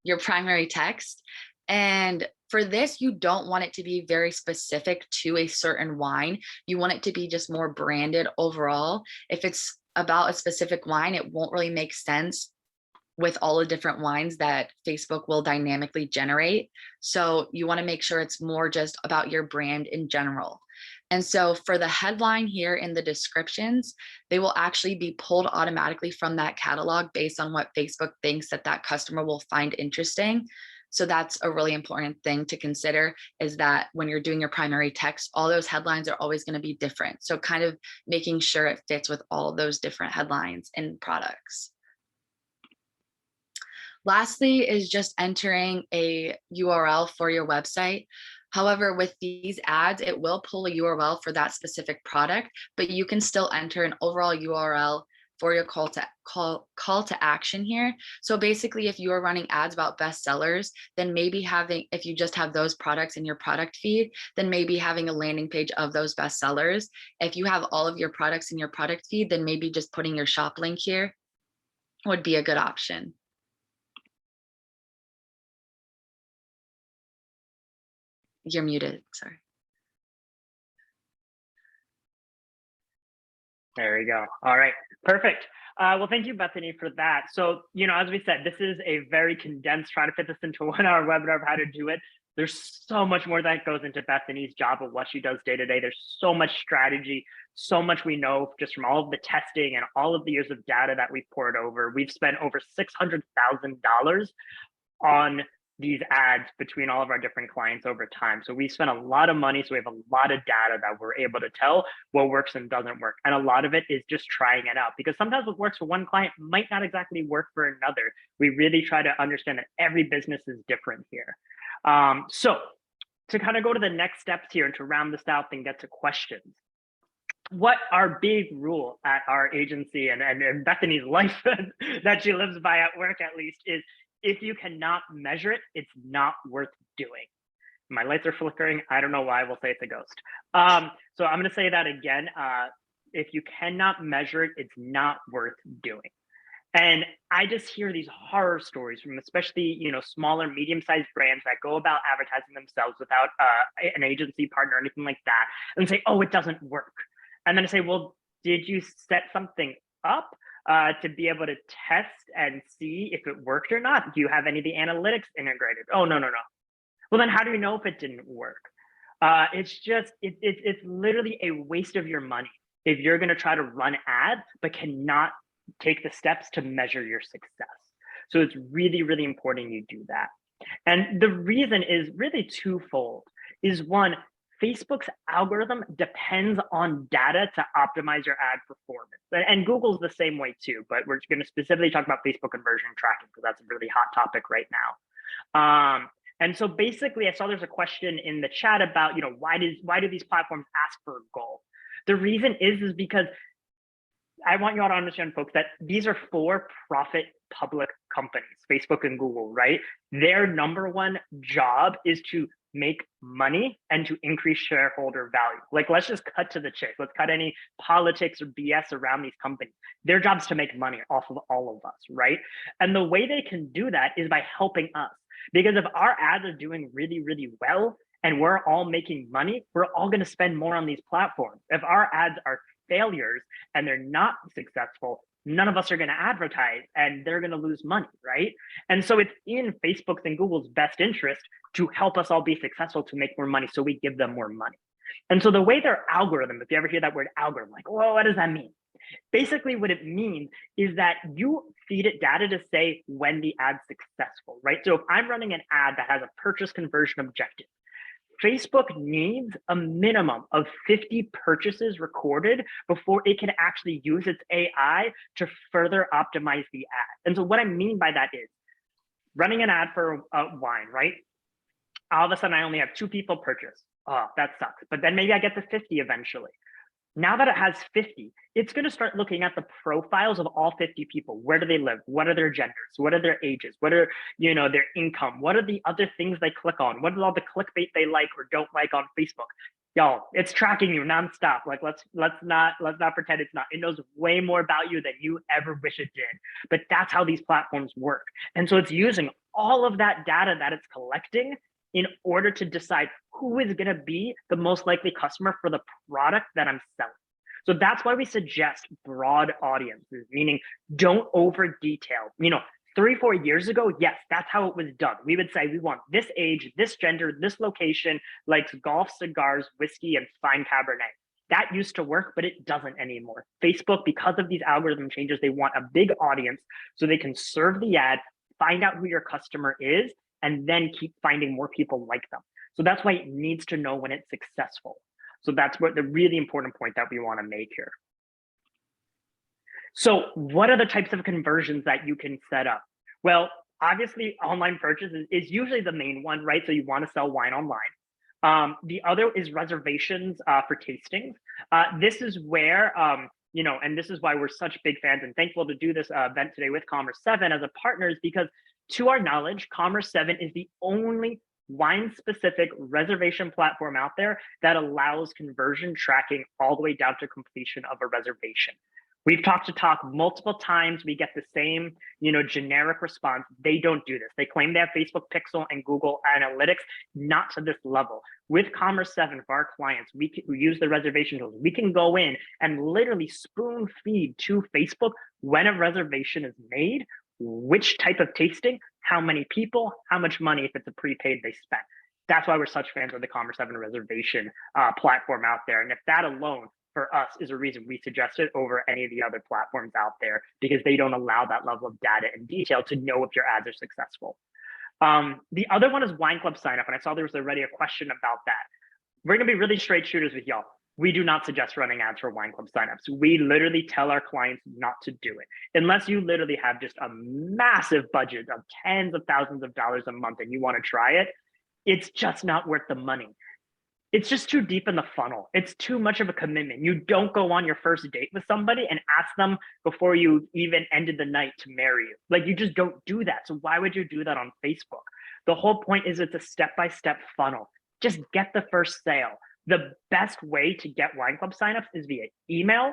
your primary text. And for this, you don't want it to be very specific to a certain wine. You want it to be just more branded overall. If it's about a specific wine, it won't really make sense with all the different wines that Facebook will dynamically generate. So you want to make sure it's more just about your brand in general. And so for the headline here in the descriptions, they will actually be pulled automatically from that catalog based on what Facebook thinks that that customer will find interesting. So that's a really important thing to consider, is that when you're doing your primary text, all those headlines are always going to be different. So kind of making sure it fits with all of those different headlines and products. Lastly is just entering a URL for your website. However, with these ads, it will pull a URL for that specific product, but you can still enter an overall URL for your call to action here. So basically, if you are running ads about bestsellers, then maybe if you just have those products in your product feed, then maybe having a landing page of those bestsellers. If you have all of your products in your product feed, then maybe just putting your shop link here would be a good option. You're muted, sorry. There we go. All right, perfect. Well, thank you, Bethany, for that. So, as we said, this is a very condensed, try to fit this into a 1-hour webinar of how to do it. There's so much more that goes into Bethany's job of what she does day to day. There's so much strategy, so much we know just from all of the testing and all of the years of data that we've poured over. We've spent over $600,000 on these ads between all of our different clients over time. So we spent a lot of money. So we have a lot of data that we're able to tell what works and doesn't work. And a lot of it is just trying it out, because sometimes what works for one client might not exactly work for another. We really try to understand that every business is different here. So to kind of go to the next steps here and to round this out and get to questions. What our big rule at our agency and Bethany's life that she lives by at work, at least, is if you cannot measure it, it's not worth doing. My lights are flickering. I don't know why. We'll say it's a ghost. So I'm going to say that again. If you cannot measure it, it's not worth doing. And I just hear these horror stories from especially, smaller, medium-sized brands that go about advertising themselves without an agency partner or anything like that, and say, oh, it doesn't work. And then I say, well, did you set something up to be able to test and see if it worked or not? Do you have any of the analytics integrated? Oh, no. Well, then how do you know if it didn't work? It's literally a waste of your money if you're going to try to run ads but cannot take the steps to measure your success. So it's really, really important you do that. And the reason is really twofold. is one, Facebook's algorithm depends on data to optimize your ad performance. And Google's the same way too, but we're going to specifically talk about Facebook conversion tracking because that's a really hot topic right now. And so basically, I saw there's a question in the chat about, why do these platforms ask for a goal? The reason is because I want you all to understand, folks, that these are for-profit public companies, Facebook and Google, right? Their number one job is to make money and to increase shareholder value. Like, let's just cut to the chase. Let's cut any politics or BS around these companies. Their job is to make money off of all of us, right? And the way they can do that is by helping us. Because if our ads are doing really, really well and we're all making money, we're all going to spend more on these platforms. If our ads are failures and they're not successful, none of us are going to advertise and they're going to lose money, right? And so it's in Facebook's and Google's best interest to help us all be successful, to make more money, so we give them more money. And so the way their algorithm, if you ever hear that word algorithm, like, well, what does that mean? Basically what it means is that you feed it data to say when the ad's successful, right? So if I'm running an ad that has a purchase conversion objective, Facebook needs a minimum of 50 purchases recorded before it can actually use its AI to further optimize the ad. And so what I mean by that is running an ad for wine, right? All of a sudden I only have 2 people purchase. Oh, that sucks. But then maybe I get to 50 eventually. Now that it has 50, it's going to start looking at the profiles of all 50 people. Where do they live? What are their genders? What are their ages? What are, their income? What are the other things they click on? What is all the clickbait they like or don't like on Facebook? Y'all, it's tracking you nonstop. Like, let's not pretend it's not. It knows way more about you than you ever wish it did. But that's how these platforms work. And so it's using all of that data that it's collecting in order to decide who is going to be the most likely customer for the product that I'm selling. So that's why we suggest broad audiences, meaning don't over detail. 3-4 years ago, yes, that's how it was done. We would say we want this age, this gender, this location, likes golf, cigars, whiskey, and fine Cabernet. That used to work, but it doesn't anymore. Facebook, because of these algorithm changes, they want a big audience so they can serve the ad, find out who your customer is, and then keep finding more people like them. So that's why it needs to know when it's successful. So that's what the really important point that we want to make here. So what are the types of conversions that you can set up? Well, obviously online purchase is usually the main one, right? So you want to sell wine online. The other is reservations for tastings. This is where, and this is why we're such big fans and thankful to do this event today with Commerce7 as a partner, is because to our knowledge, Commerce7 is the only wine-specific reservation platform out there that allows conversion tracking all the way down to completion of a reservation. We've talked to talk multiple times. We get the same, generic response. They don't do this. They claim they have Facebook Pixel and Google Analytics, not to this level. With Commerce7 for our clients, who use the reservation tools, we can go in and literally spoon feed to Facebook when a reservation is made, which type of tasting, how many people, how much money, if it's a prepaid, they spent. That's why we're such fans of the Commerce7 reservation platform out there. And if that alone for us is a reason we suggest it over any of the other platforms out there, because they don't allow that level of data and detail to know if your ads are successful. The other one is Wine Club signup. And I saw there was already a question about that. We're going to be really straight shooters with y'all. We do not suggest running ads for Wine Club signups. We literally tell our clients not to do it. Unless you literally have just a massive budget of tens of thousands of dollars a month and you want to try it, it's just not worth the money. It's just too deep in the funnel. It's too much of a commitment. You don't go on your first date with somebody and ask them before you even ended the night to marry you. Like, you just don't do that. So why would you do that on Facebook? The whole point is it's a step-by-step funnel. Just get the first sale. The best way to get Wine Club signups is via email,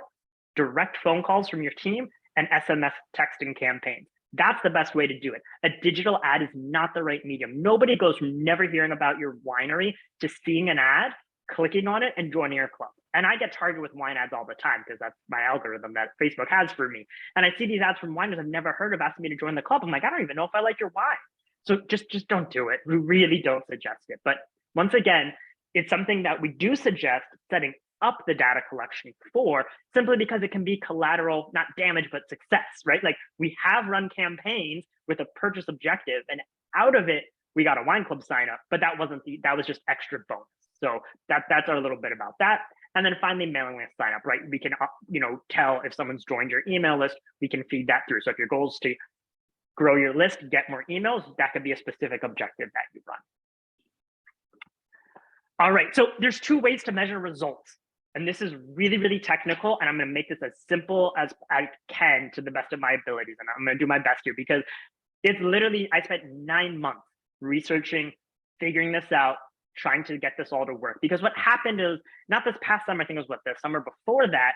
direct phone calls from your team, and SMS texting campaigns. That's the best way to do it. A digital ad is not the right medium. Nobody goes from never hearing about your winery to seeing an ad, clicking on it, and joining your club. And I get targeted with wine ads all the time because that's my algorithm that Facebook has for me. And I see these ads from wineries I've never heard of asking me to join the club. I'm like, I don't even know if I like your wine. So just don't do it. We really don't suggest it. But once again, it's something that we do suggest setting up the data collection for, simply because it can be collateral, not damage, but success, right? Like, we have run campaigns with a purchase objective, and out of it, we got a wine club sign up, but that was just extra bonus. So that's our little bit about that. And then finally, mailing list sign up, right? We can, tell if someone's joined your email list, we can feed that through. So if your goal is to grow your list, get more emails, that could be a specific objective that you run. All right, so there's two ways to measure results. And this is really, really technical. And I'm going to make this as simple as I can to the best of my abilities. And I'm going to do my best here because it's literally, I spent 9 months researching, figuring this out, trying to get this all to work. Because what happened is, not this past summer, I think it was the summer before that,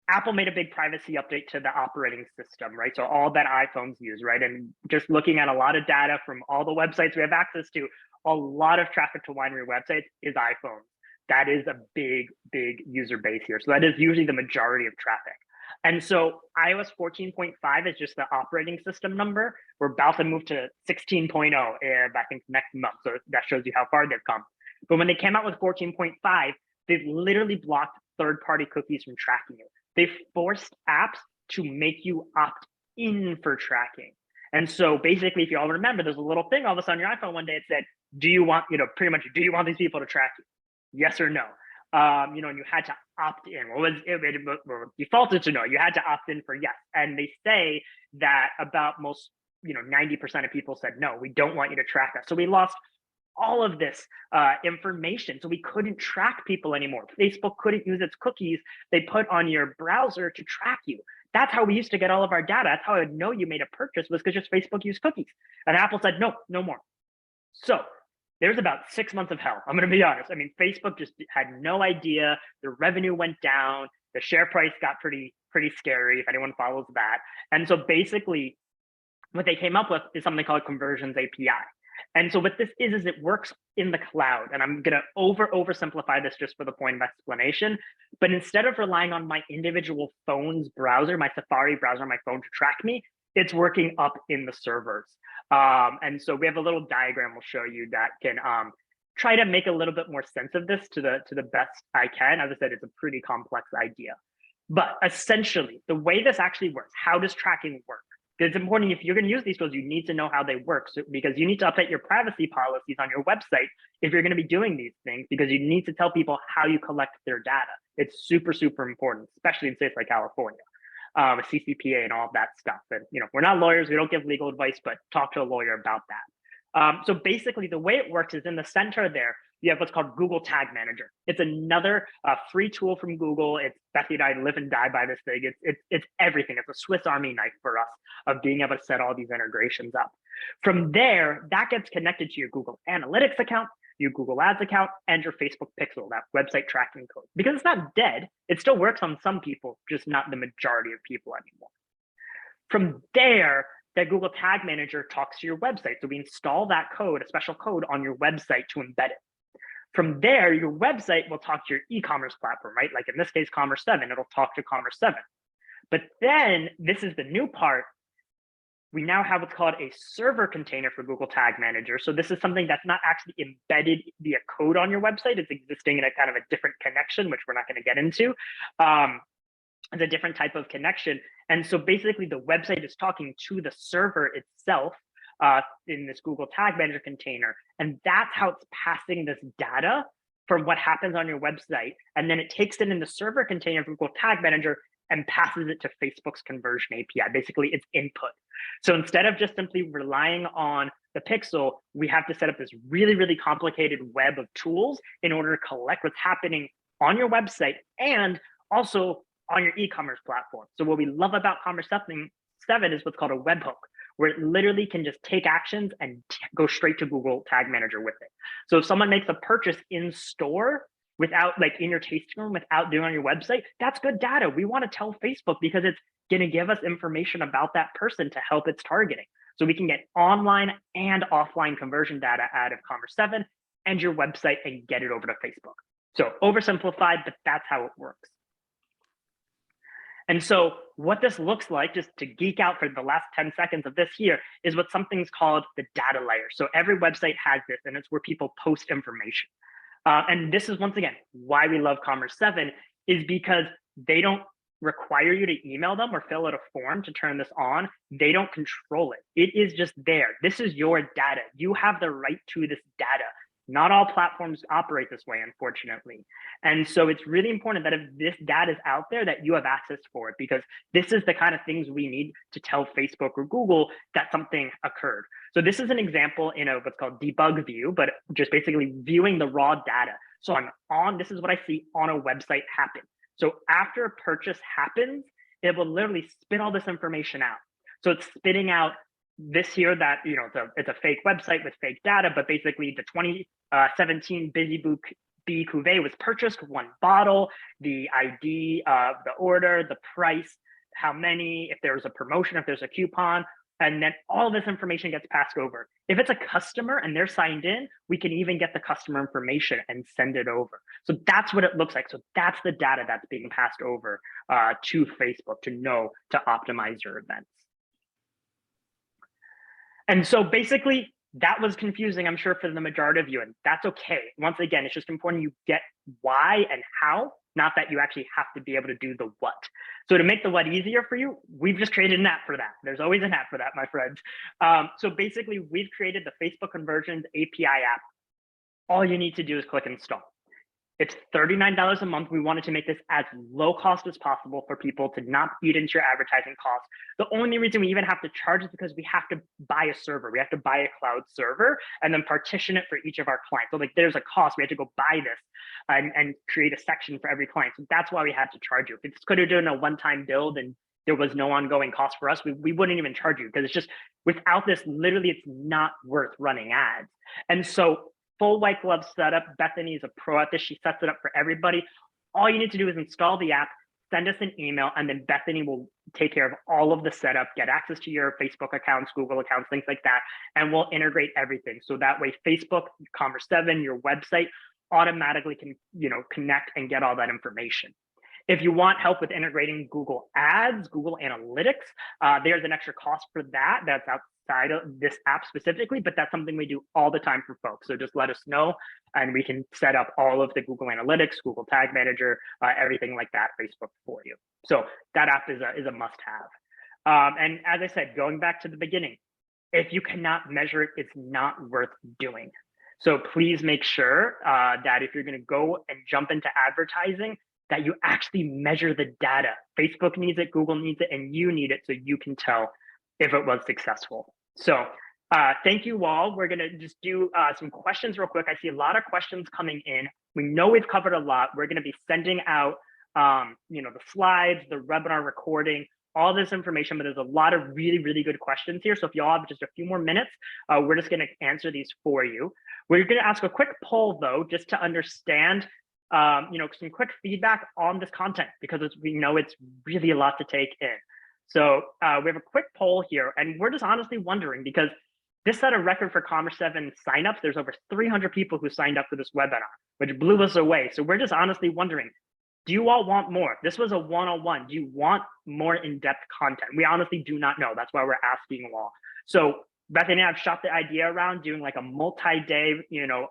Apple made a big privacy update to the operating system, right? So all that iPhones use, right? And just looking at a lot of data from all the websites we have access to, a lot of traffic to winery websites is iPhones. That is a big, big user base here. So that is usually the majority of traffic. And so iOS 14.5 is just the operating system number. We're about to move to 16.0, I think next month. So that shows you how far they've come. But when they came out with 14.5, they've literally blocked third-party cookies from tracking you. They've forced apps to make you opt in for tracking. And so basically, if you all remember, there's a little thing all of a sudden on your iPhone one day, it said, do you want, pretty much, do you want these people to track you? Yes or no. And you had to opt in. Well, it defaulted to no. You had to opt in for yes. And they say that about most, 90% of people said, no, we don't want you to track us. So we lost all of this information. So we couldn't track people anymore. Facebook couldn't use its cookies they put on your browser to track you. That's how we used to get all of our data. That's how I would know you made a purchase, was because just Facebook used cookies. And Apple said, no, no more. So there's about 6 months of hell. I'm going to be honest. I mean, Facebook just had no idea. The revenue went down. The share price got pretty scary, if anyone follows that. And so basically what they came up with is something called Conversions API. And so what this is it works in the cloud. And I'm going to oversimplify this just for the point of explanation. But instead of relying on my individual phone's browser, my Safari browser on my phone to track me, it's working up in the servers. And so we have a little diagram we'll show you that can try to make a little bit more sense of this to the best I can. As I said, it's a pretty complex idea. But essentially, the way this actually works, how does tracking work? It's important, if you're going to use these tools, you need to know how they work, because you need to update your privacy policies on your website if you're going to be doing these things, because you need to tell people how you collect their data. It's super, super important, especially in states like California, with CCPA and all of that stuff. And we're not lawyers, we don't give legal advice, but talk to a lawyer about that. So basically, the way it works is in the center there, you have what's called Google Tag Manager. It's another free tool from Google. It's Becky and I live and die by this thing. It's everything. It's a Swiss Army knife for us of being able to set all these integrations up. From there, that gets connected to your Google Analytics account, your Google Ads account, and your Facebook Pixel, that website tracking code. Because it's not dead. It still works on some people, just not the majority of people anymore. From there, that Google Tag Manager talks to your website. So we install that code, a special code on your website to embed it. From there, your website will talk to your e-commerce platform, right? Like in this case, Commerce7, it'll talk to Commerce7. But then this is the new part. We now have what's called a server container for Google Tag Manager. So this is something that's not actually embedded via code on your website. It's existing in a kind of a different connection, which we're not going to get into. It's a different type of connection. And so basically the website is talking to the server itself in this Google Tag Manager container. And that's how it's passing this data from what happens on your website. And then it takes it in the server container of Google Tag Manager and passes it to Facebook's conversion API. Basically, it's input. So instead of just simply relying on the pixel, we have to set up this really, really complicated web of tools in order to collect what's happening on your website and also on your e-commerce platform. So what we love about Commerce7 is what's called a webhook, where it literally can just take actions and go straight to Google Tag Manager with it. So if someone makes a purchase in store without, like in your tasting room, without doing on your website, that's good data. We want to tell Facebook because it's going to give us information about that person to help its targeting. So we can get online and offline conversion data out of Commerce7 and your website and get it over to Facebook. So oversimplified, but that's how it works. And so what this looks like, just to geek out for the last 10 seconds of this here, is what something's called the data layer. So every website has this, and it's where people post information. And this is, once again, why we love Commerce7, is because they don't require you to email them or fill out a form to turn this on. They don't control it. It is just there. This is your data. You have the right to this data. Not all platforms operate this way, unfortunately. And so it's really important that if this data is out there, that you have access for it, because this is the kind of things we need to tell Facebook or Google that something occurred. So this is an example in what's called Debug View, but just basically viewing the raw data. So this is what I see on a website happen. So after a purchase happens, it will literally spit all this information out. So it's spitting out this here that, it's a fake website with fake data, but basically the 2017 Busy Bee Cuvée was purchased, 1 bottle, the ID of the order, the price, how many, if there's a promotion, if there's a coupon, and then all this information gets passed over. If it's a customer and they're signed in, we can even get the customer information and send it over. So that's what it looks like. So that's the data that's being passed over to Facebook to optimize your events. And so basically, that was confusing, I'm sure, for the majority of you, and that's okay. Once again, it's just important you get why and how, not that you actually have to be able to do the what. So to make the what easier for you, we've just created an app for that. There's always an app for that, my friends. So basically, we've created the Facebook Conversions API app. All you need to do is click install. It's $39 a month. We wanted to make this as low cost as possible for people to not eat into your advertising costs. The only reason we even have to charge is because we have to buy a server. We have to buy a cloud server and then partition it for each of our clients. So like there's a cost. We had to go buy this and create a section for every client. So that's why we had to charge you. If it's could have done a one-time build and there was no ongoing cost for us, we wouldn't even charge you, because it's just, without this, literally it's not worth running ads. And so full white glove setup. Bethany is a pro at this. She sets it up for everybody. All you need to do is install the app, send us an email, and then Bethany will take care of all of the setup, get access to your Facebook accounts, Google accounts, things like that, and we'll integrate everything. So that way Facebook, Commerce7, your website automatically can, connect and get all that information. If you want help with integrating Google Ads, Google Analytics, there's an extra cost for that. That's outside of this app specifically, but that's something we do all the time for folks. So just let us know and we can set up all of the Google Analytics, Google Tag Manager, everything like that, Facebook for you. So that app is a must-have. And as I said, going back to the beginning, if you cannot measure it, it's not worth doing. So please make sure that if you're going to go and jump into advertising, that you actually measure the data. Facebook needs it, Google needs it, and you need it so you can tell if it was successful. So thank you all. We're gonna just do some questions real quick. I see a lot of questions coming in. We know we've covered a lot. We're gonna be sending out the slides, the webinar recording, all this information, but there's a lot of really, really good questions here. So if y'all have just a few more minutes, we're just gonna answer these for you. We're gonna ask a quick poll though, just to understand some quick feedback on this content, because we know it's really a lot to take in. So we have a quick poll here, and we're just honestly wondering, because this set a record for Commerce7 signups. There's over 300 people who signed up for this webinar, which blew us away. So we're just honestly wondering, do you all want more? This was a one-on-one. Do you want more in-depth content? We honestly do not know. That's why we're asking you all. So Bethany and I've shot the idea around doing like a multi-day,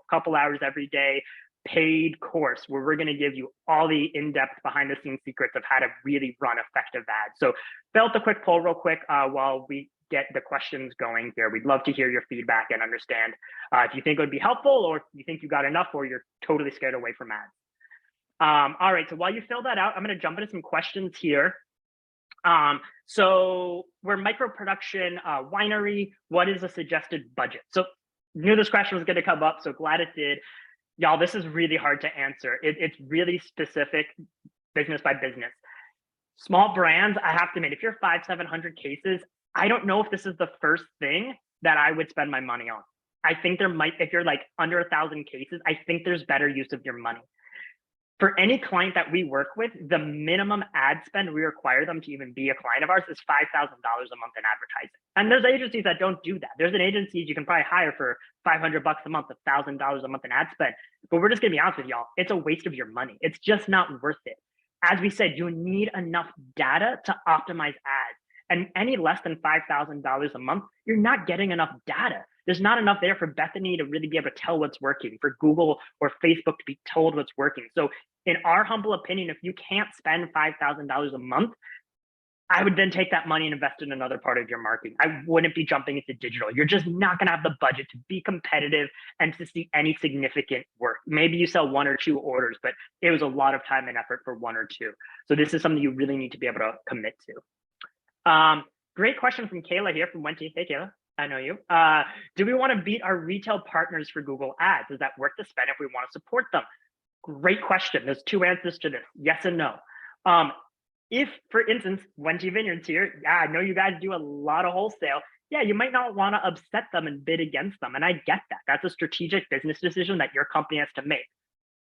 couple hours every day, paid course where we're going to give you all the in-depth behind the scenes secrets of how to really run effective ads. So fill out the quick poll real quick while we get the questions going here. We'd love to hear your feedback and understand if you think it would be helpful, or if you think you got enough, or you're totally scared away from ads. All right, so while you fill that out, I'm going to jump into some questions here. So we're micro production winery. What is a suggested budget? So knew this question was going to come up, so glad it did. Y'all, this is really hard to answer. It's really specific, business by business. Small brands, I have to admit, if you're 500-700 cases, I don't know if this is the first thing that I would spend my money on. I think there might, if you're like under 1,000 cases, I think there's better use of your money. For any client that we work with, the minimum ad spend we require them to even be a client of ours is $5,000 a month in advertising. And there's agencies that don't do that. There's an agency you can probably hire for $500 a month, $1,000 a month in ad spend. But we're just gonna be honest with y'all, it's a waste of your money. It's just not worth it. As we said, you need enough data to optimize ads. And any less than $5,000 a month, you're not getting enough data. there's not enough there for Bethany to really be able to tell what's working, for Google or Facebook to be told what's working. So in our humble opinion, if you can't spend $5,000 a month, I would then take that money and invest in another part of your marketing. I wouldn't be jumping into digital. You're just not going to have the budget to be competitive and to see any significant work. Maybe you sell 1 or 2 orders, but it was a lot of time and effort for 1 or 2. So this is something you really need to be able to commit to. Great question from Kayla here from Wenty. Hey, Kayla, I know you. Do we want to beat our retail partners for Google Ads? Is that worth the spend if we want to support them? Great question. There's 2 answers to this, yes and no. If, for instance, Wenty Vineyards here, yeah, I know you guys do a lot of wholesale. Yeah, you might not want to upset them and bid against them. And I get that. That's a strategic business decision that your company has to make.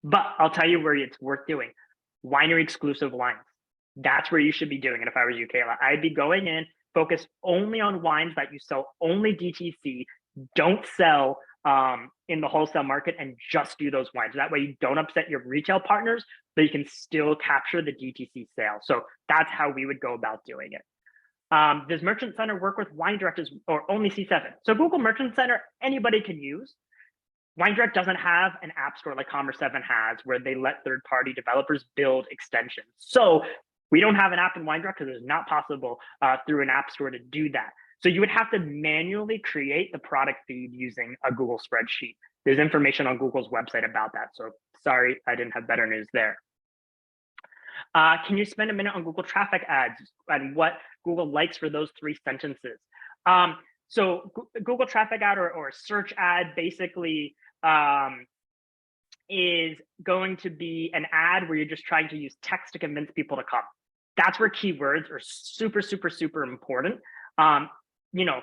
But I'll tell you where it's worth doing. Winery exclusive wines. That's where you should be doing it if I was you, Kayla. I'd be going in, focus only on wines that you sell only DTC. Don't sell in the wholesale market, and just do those wines. That way you don't upset your retail partners, but you can still capture the DTC sale. So that's how we would go about doing it. Does Merchant Center work with Wine Direct or only C7? So Google Merchant Center, anybody can use. Wine Direct doesn't have an app store like Commerce7 has, where they let third-party developers build extensions. So we don't have an app in Wine Direct because it's not possible through an app store to do that. So you would have to manually create the product feed using a Google spreadsheet. There's information on Google's website about that. So sorry, I didn't have better news there. Can you spend a minute on Google traffic ads and what Google likes for those 3 sentences? So Google traffic ad or search ad basically is going to be an ad where you're just trying to use text to convince people to come. That's where keywords are super, super, super important. You know,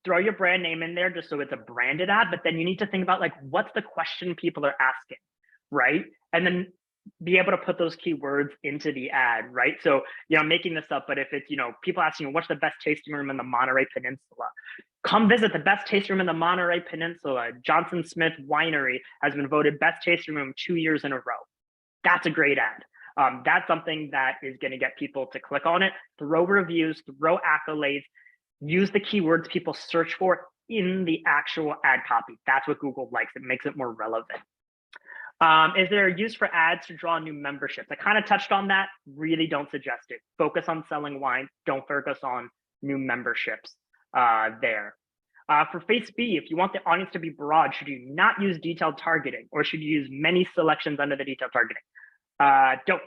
throw your brand name in there just so it's a branded ad, but then you need to think about like, what's the question people are asking, right? And then be able to put those keywords into the ad, right? So, you know, I'm making this up, but if it's, you know, people asking, what's the best tasting room in the Monterey Peninsula? Come visit the best tasting room in the Monterey Peninsula. Johnson Smith Winery has been voted best tasting room 2 years in a row. That's a great ad. That's something that is going to get people to click on it, throw reviews, throw accolades, use the keywords people search for in the actual ad copy. That's what Google likes. It makes it more relevant. Is there a use for ads to draw new memberships? I kind of touched on that. Really don't suggest it. Focus on selling wine. Don't focus on new memberships there. For FaceB, if you want the audience to be broad, should you not use detailed targeting, or should you use many selections under the detailed targeting? Don't.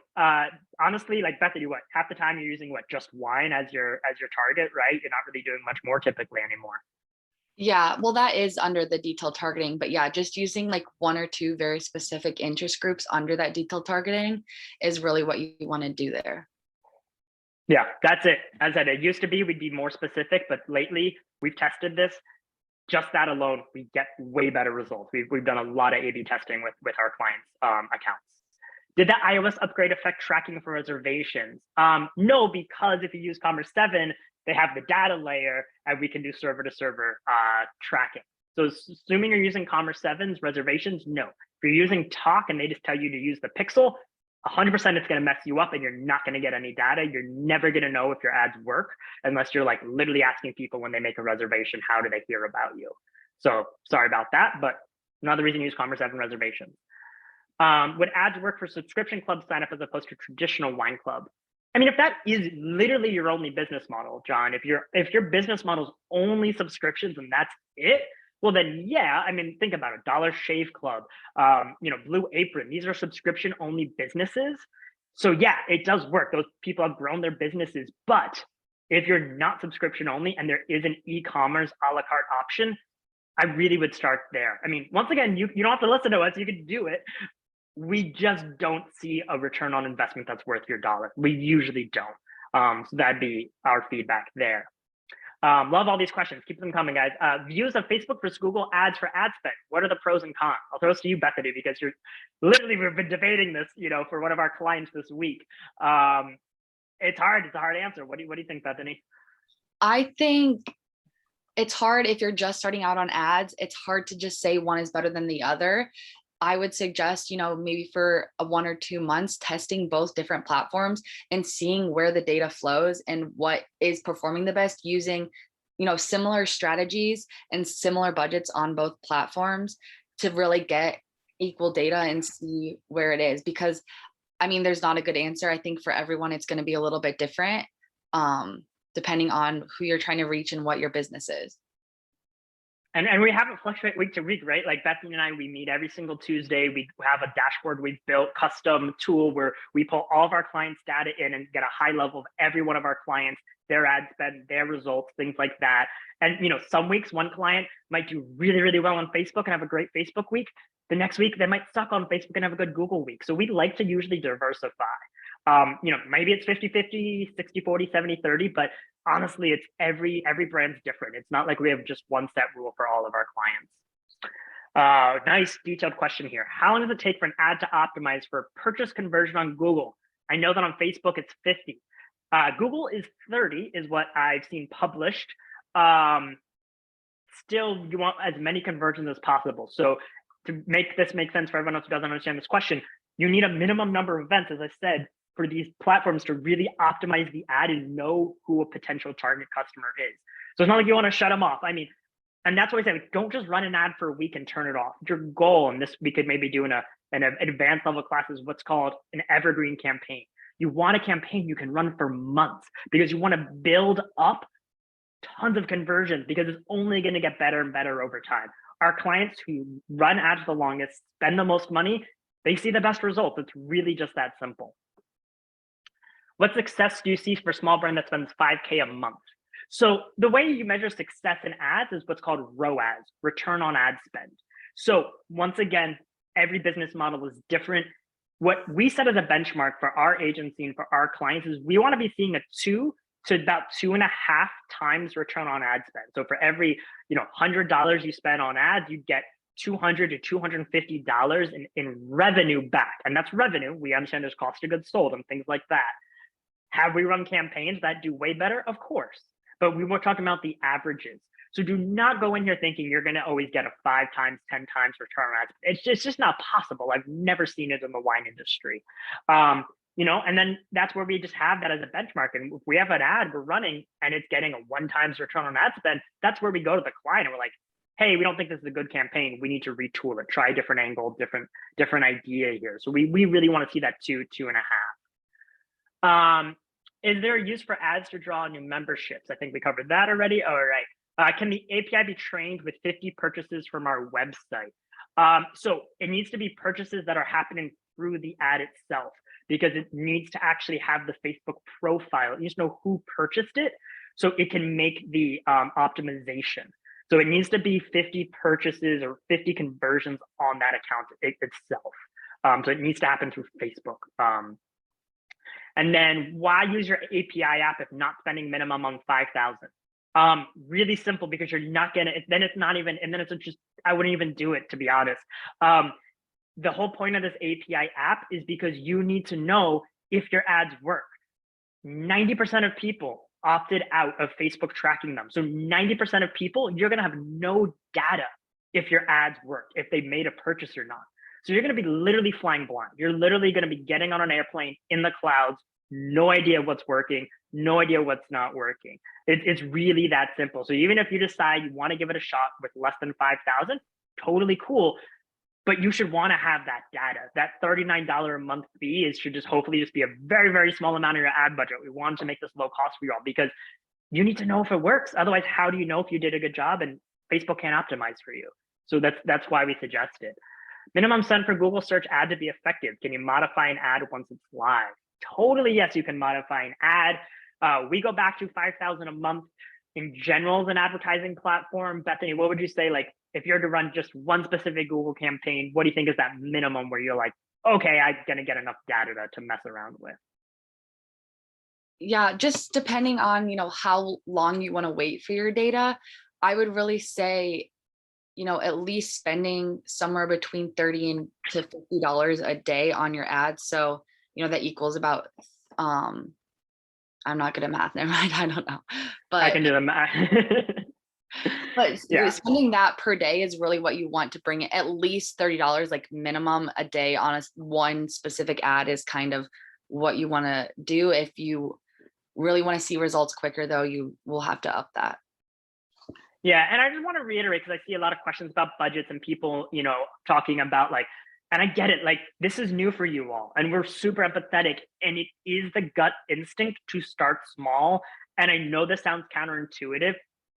Honestly, like Bethany, what, half the time you're using what, just wine as your target, right? You're not really doing much more typically anymore. Yeah, well, that is under the detailed targeting, but yeah, just using like 1 or 2 very specific interest groups under that detailed targeting is really what you want to do there. Yeah, that's it. As I said, it used to be we'd be more specific, but lately we've tested this. Just that alone, we get way better results. We've done a lot of A/B testing with our clients' accounts. Did the iOS upgrade affect tracking for reservations? No, because if you use Commerce7, they have the data layer and we can do server to server tracking. So assuming you're using Commerce7's reservations, no. If you're using Talk and they just tell you to use the pixel, 100% it's going to mess you up and you're not going to get any data. You're never going to know if your ads work unless you're like literally asking people when they make a reservation, how do they hear about you? So sorry about that, but another reason to use Commerce7 reservations. Would ads work for subscription club sign up as opposed to traditional wine club? I mean, if that is literally your only business model, John, if your business model is only subscriptions and that's it, well then, yeah, I mean, think about it. Dollar Shave Club, you know, Blue Apron, these are subscription only businesses. So yeah, it does work. Those people have grown their businesses, but if you're not subscription only and there is an e-commerce a la carte option, I really would start there. I mean, once again, you don't have to listen to us, you can do it. We just don't see a return on investment that's worth your dollar. We usually don't. So that'd be our feedback there. Love all these questions. Keep them coming, guys. Views of Facebook versus Google ads for ad spend. What are the pros and cons? I'll throw this to you, Bethany, because we've been debating this, you know, for one of our clients this week. It's hard. It's a hard answer. What do you think, Bethany? I think it's hard if you're just starting out on ads. It's hard to just say one is better than the other. I would suggest, you know, maybe for 1 or 2 months, testing both different platforms and seeing where the data flows and what is performing the best, using similar strategies and similar budgets on both platforms to really get equal data and see where it is. Because I mean, there's not a good answer. I think for everyone, it's going to be a little bit different, depending on who you're trying to reach and what your business is. And we have it fluctuate week to week, right? Like Bethany and I, we meet every single Tuesday. We have a dashboard we've built, custom tool where we pull all of our clients' data in and get a high level of every one of our clients, their ad spend, their results, things like that. And some weeks one client might do really, really well on Facebook and have a great Facebook week. The next week they might suck on Facebook and have a good Google week. So we'd like to usually diversify. Maybe it's 50-50, 60-40, 70-30, but honestly, it's every brand's different. It's not like we have just one set rule for all of our clients. Nice detailed question here. How long does it take for an ad to optimize for purchase conversion on Google? I know that on Facebook it's 50. Google is 30 is what I've seen published. Still, you want as many conversions as possible. So to make this make sense for everyone else who doesn't understand this question, you need a minimum number of events, as I said, for these platforms to really optimize the ad and know who a potential target customer is. So it's not like you want to shut them off. I mean, and that's why I say, don't just run an ad for a week and turn it off. Your goal, and this we could maybe do in an advanced level class, is what's called an evergreen campaign. You want a campaign you can run for months because you want to build up tons of conversions because it's only going to get better and better over time. Our clients who run ads the longest, spend the most money, they see the best results. It's really just that simple. What success do you see for a small brand that spends $5K a month? So the way you measure success in ads is what's called ROAS, return on ad spend. So once again, every business model is different. What we set as a benchmark for our agency and for our clients is we want to be seeing a 2 to about 2.5 times return on ad spend. So for every $100 you spend on ads, you get $200 to $250 in revenue back. And that's revenue. We understand there's cost of goods sold and things like that. Have we run campaigns that do way better? Of course. But we were talking about the averages. So do not go in here thinking you're going to always get a 5 times, 10 times return on ads. It's just not possible. I've never seen it in the wine industry. And then that's where we just have that as a benchmark. And if we have an ad we're running and it's getting a 1 times return on ad spend, that's where we go to the client and we're like, hey, we don't think this is a good campaign. We need to retool it, try a different angle, different idea here. So we really want to see that 2.5. Is there a use for ads to draw new memberships? I think we covered that already. All right. Can the API be trained with 50 purchases from our website? So it needs to be purchases that are happening through the ad itself because it needs to actually have the Facebook profile. It needs to know who purchased it so it can make the optimization. So it needs to be 50 purchases or 50 conversions on that account itself. So it needs to happen through Facebook. And then why use your API app if not spending minimum on 5,000? Really simple, because you're not gonna, then it's not even, and then it's just, I wouldn't even do it, to be honest. The whole point of this API app is because you need to know if your ads work. 90% of people opted out of Facebook tracking them. So 90% of people, you're gonna have no data if your ads work, if they made a purchase or not. So you're gonna be literally flying blind. You're literally gonna be getting on an airplane in the clouds, no idea what's working, no idea what's not working. It's really that simple. So even if you decide you wanna give it a shot with less than 5,000, totally cool. But you should wanna have that data. That $39 a month fee should just hopefully just be a very, very small amount of your ad budget. We wanted to make this low cost for you all because you need to know if it works. Otherwise, how do you know if you did a good job? And Facebook can't optimize for you. So that's why we suggest it. Minimum send for Google search ad to be effective. Can you modify an ad once it's live? Totally, yes, you can modify an ad. We go back to 5,000 a month in general as an advertising platform. Bethany, what would you say, like, if you're to run just one specific Google campaign, what do you think is that minimum where you're like, okay, I'm gonna get enough data to mess around with? Yeah, just depending on, how long you want to wait for your data, I would really say, at least spending somewhere between $30 to $50 a day on your ads. So, that equals about, I'm not good at math, never mind, I don't know. But I can do the math. But yeah. Spending that per day is really what you want to bring it. At least $30, like minimum a day on one specific ad is kind of what you want to do. If you really want to see results quicker, though, you will have to up that. Yeah, and I just want to reiterate, because I see a lot of questions about budgets and people, talking about like, and I get it, like this is new for you all, and we're super empathetic, and it is the gut instinct to start small. And I know this sounds counterintuitive.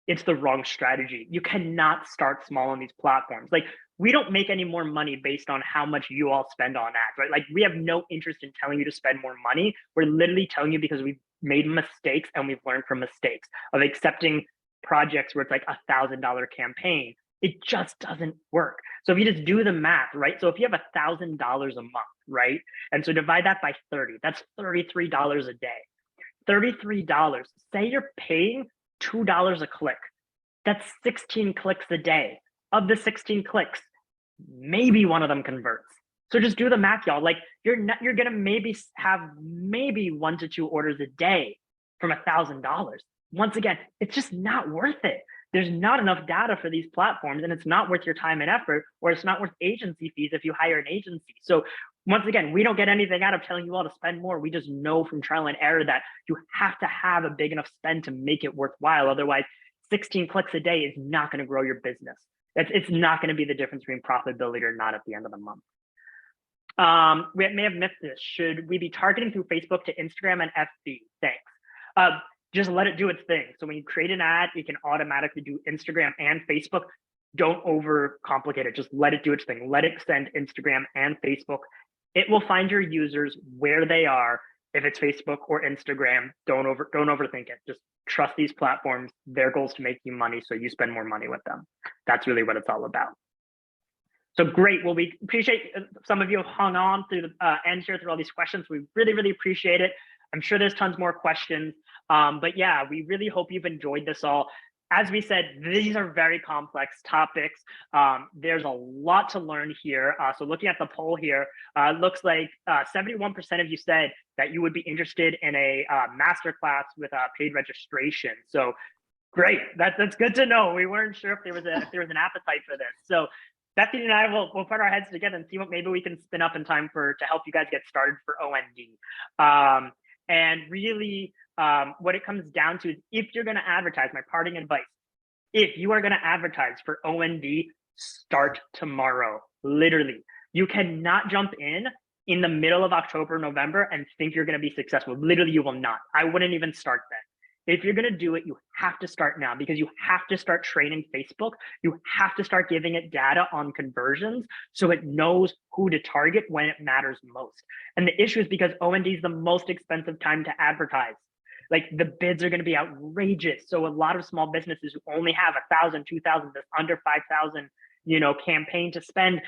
It's the wrong strategy. You cannot start small on these platforms. Like, we don't make any more money based on how much you all spend on ads, right? Like, we have no interest in telling you to spend more money. We're literally telling you because we've made mistakes and we've learned from mistakes of accepting projects where it's like $1,000 campaign. It just doesn't work. So if you just do the math, right? So if you have $1,000 a month, right? And so divide that by 30, that's $33 a day. $33, say you're paying $2 a click. That's 16 clicks a day. Of the 16 clicks, maybe one of them converts. So just do the math, y'all. Like, you're gonna maybe have 1 to 2 orders a day from $1,000. Once again, it's just not worth it. There's not enough data for these platforms, and it's not worth your time and effort, or it's not worth agency fees if you hire an agency. So once again, we don't get anything out of telling you all to spend more. We just know from trial and error that you have to have a big enough spend to make it worthwhile. Otherwise, 16 clicks a day is not going to grow your business. It's not going to be the difference between profitability or not at the end of the month. We may have missed this. Should we be targeting through Facebook to Instagram and FB? Thanks. Just let it do its thing. So when you create an ad, you can automatically do Instagram and Facebook. Don't overcomplicate it. Just let it do its thing. Let it send Instagram and Facebook. It will find your users where they are. If it's Facebook or Instagram, don't overthink it. Just trust these platforms. Their goal is to make you money, so you spend more money with them. That's really what it's all about. So great. Well, we appreciate some of you have hung on through the end here through all these questions. We really, really appreciate it. I'm sure there's tons more questions. But yeah, we really hope you've enjoyed this all. As we said, these are very complex topics. There's a lot to learn here. So looking at the poll here, it looks like 71% of you said that you would be interested in a masterclass with a paid registration. So great, that's good to know. We weren't sure if there was an appetite for this. So Bethany and I will put our heads together and see what maybe we can spin up in time to help you guys get started for OND. And really, what it comes down to is, if you're going to advertise, my parting advice, if you are going to advertise for OND, start tomorrow. Literally, you cannot jump in the middle of October, November, and think you're going to be successful. Literally, you will not. I wouldn't even start then. If you're going to do it, you have to start now, because you have to start training Facebook. You have to start giving it data on conversions so it knows who to target when it matters most. And the issue is because OND is the most expensive time to advertise. Like, the bids are going to be outrageous. So a lot of small businesses who only have 1,000, 2,000, under 5,000, campaign to spend.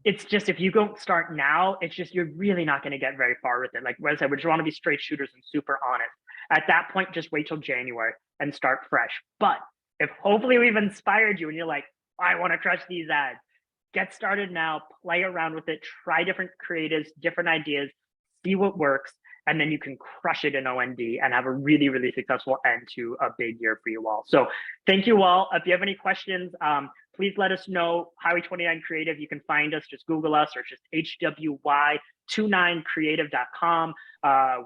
It's just, if you don't start now, it's just, you're really not going to get very far with it. Like I said, we just want to be straight shooters and super honest. At that point, just wait till January and start fresh. But if hopefully we've inspired you and you're like, I want to crush these ads, get started now, play around with it, try different creatives, different ideas, see what works, and then you can crush it in OND and have a really, really successful end to a big year for you all. So thank you all. If you have any questions, please let us know. Highway 29 Creative, you can find us, just Google us, or just hwy29creative.com.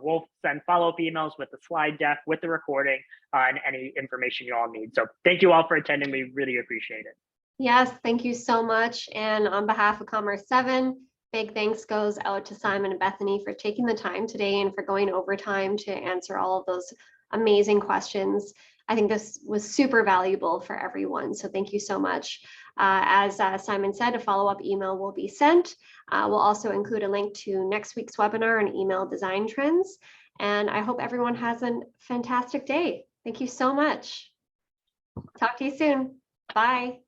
We'll send follow-up emails with the slide deck, with the recording, and any information you all need. So thank you all for attending. We really appreciate it. Yes, thank you so much. And on behalf of Commerce7, big thanks goes out to Simon and Bethany for taking the time today and for going overtime to answer all of those amazing questions. I think this was super valuable for everyone. So thank you so much. As Simon said, a follow-up email will be sent. We'll also include a link to next week's webinar on email design trends. And I hope everyone has a fantastic day. Thank you so much. Talk to you soon. Bye.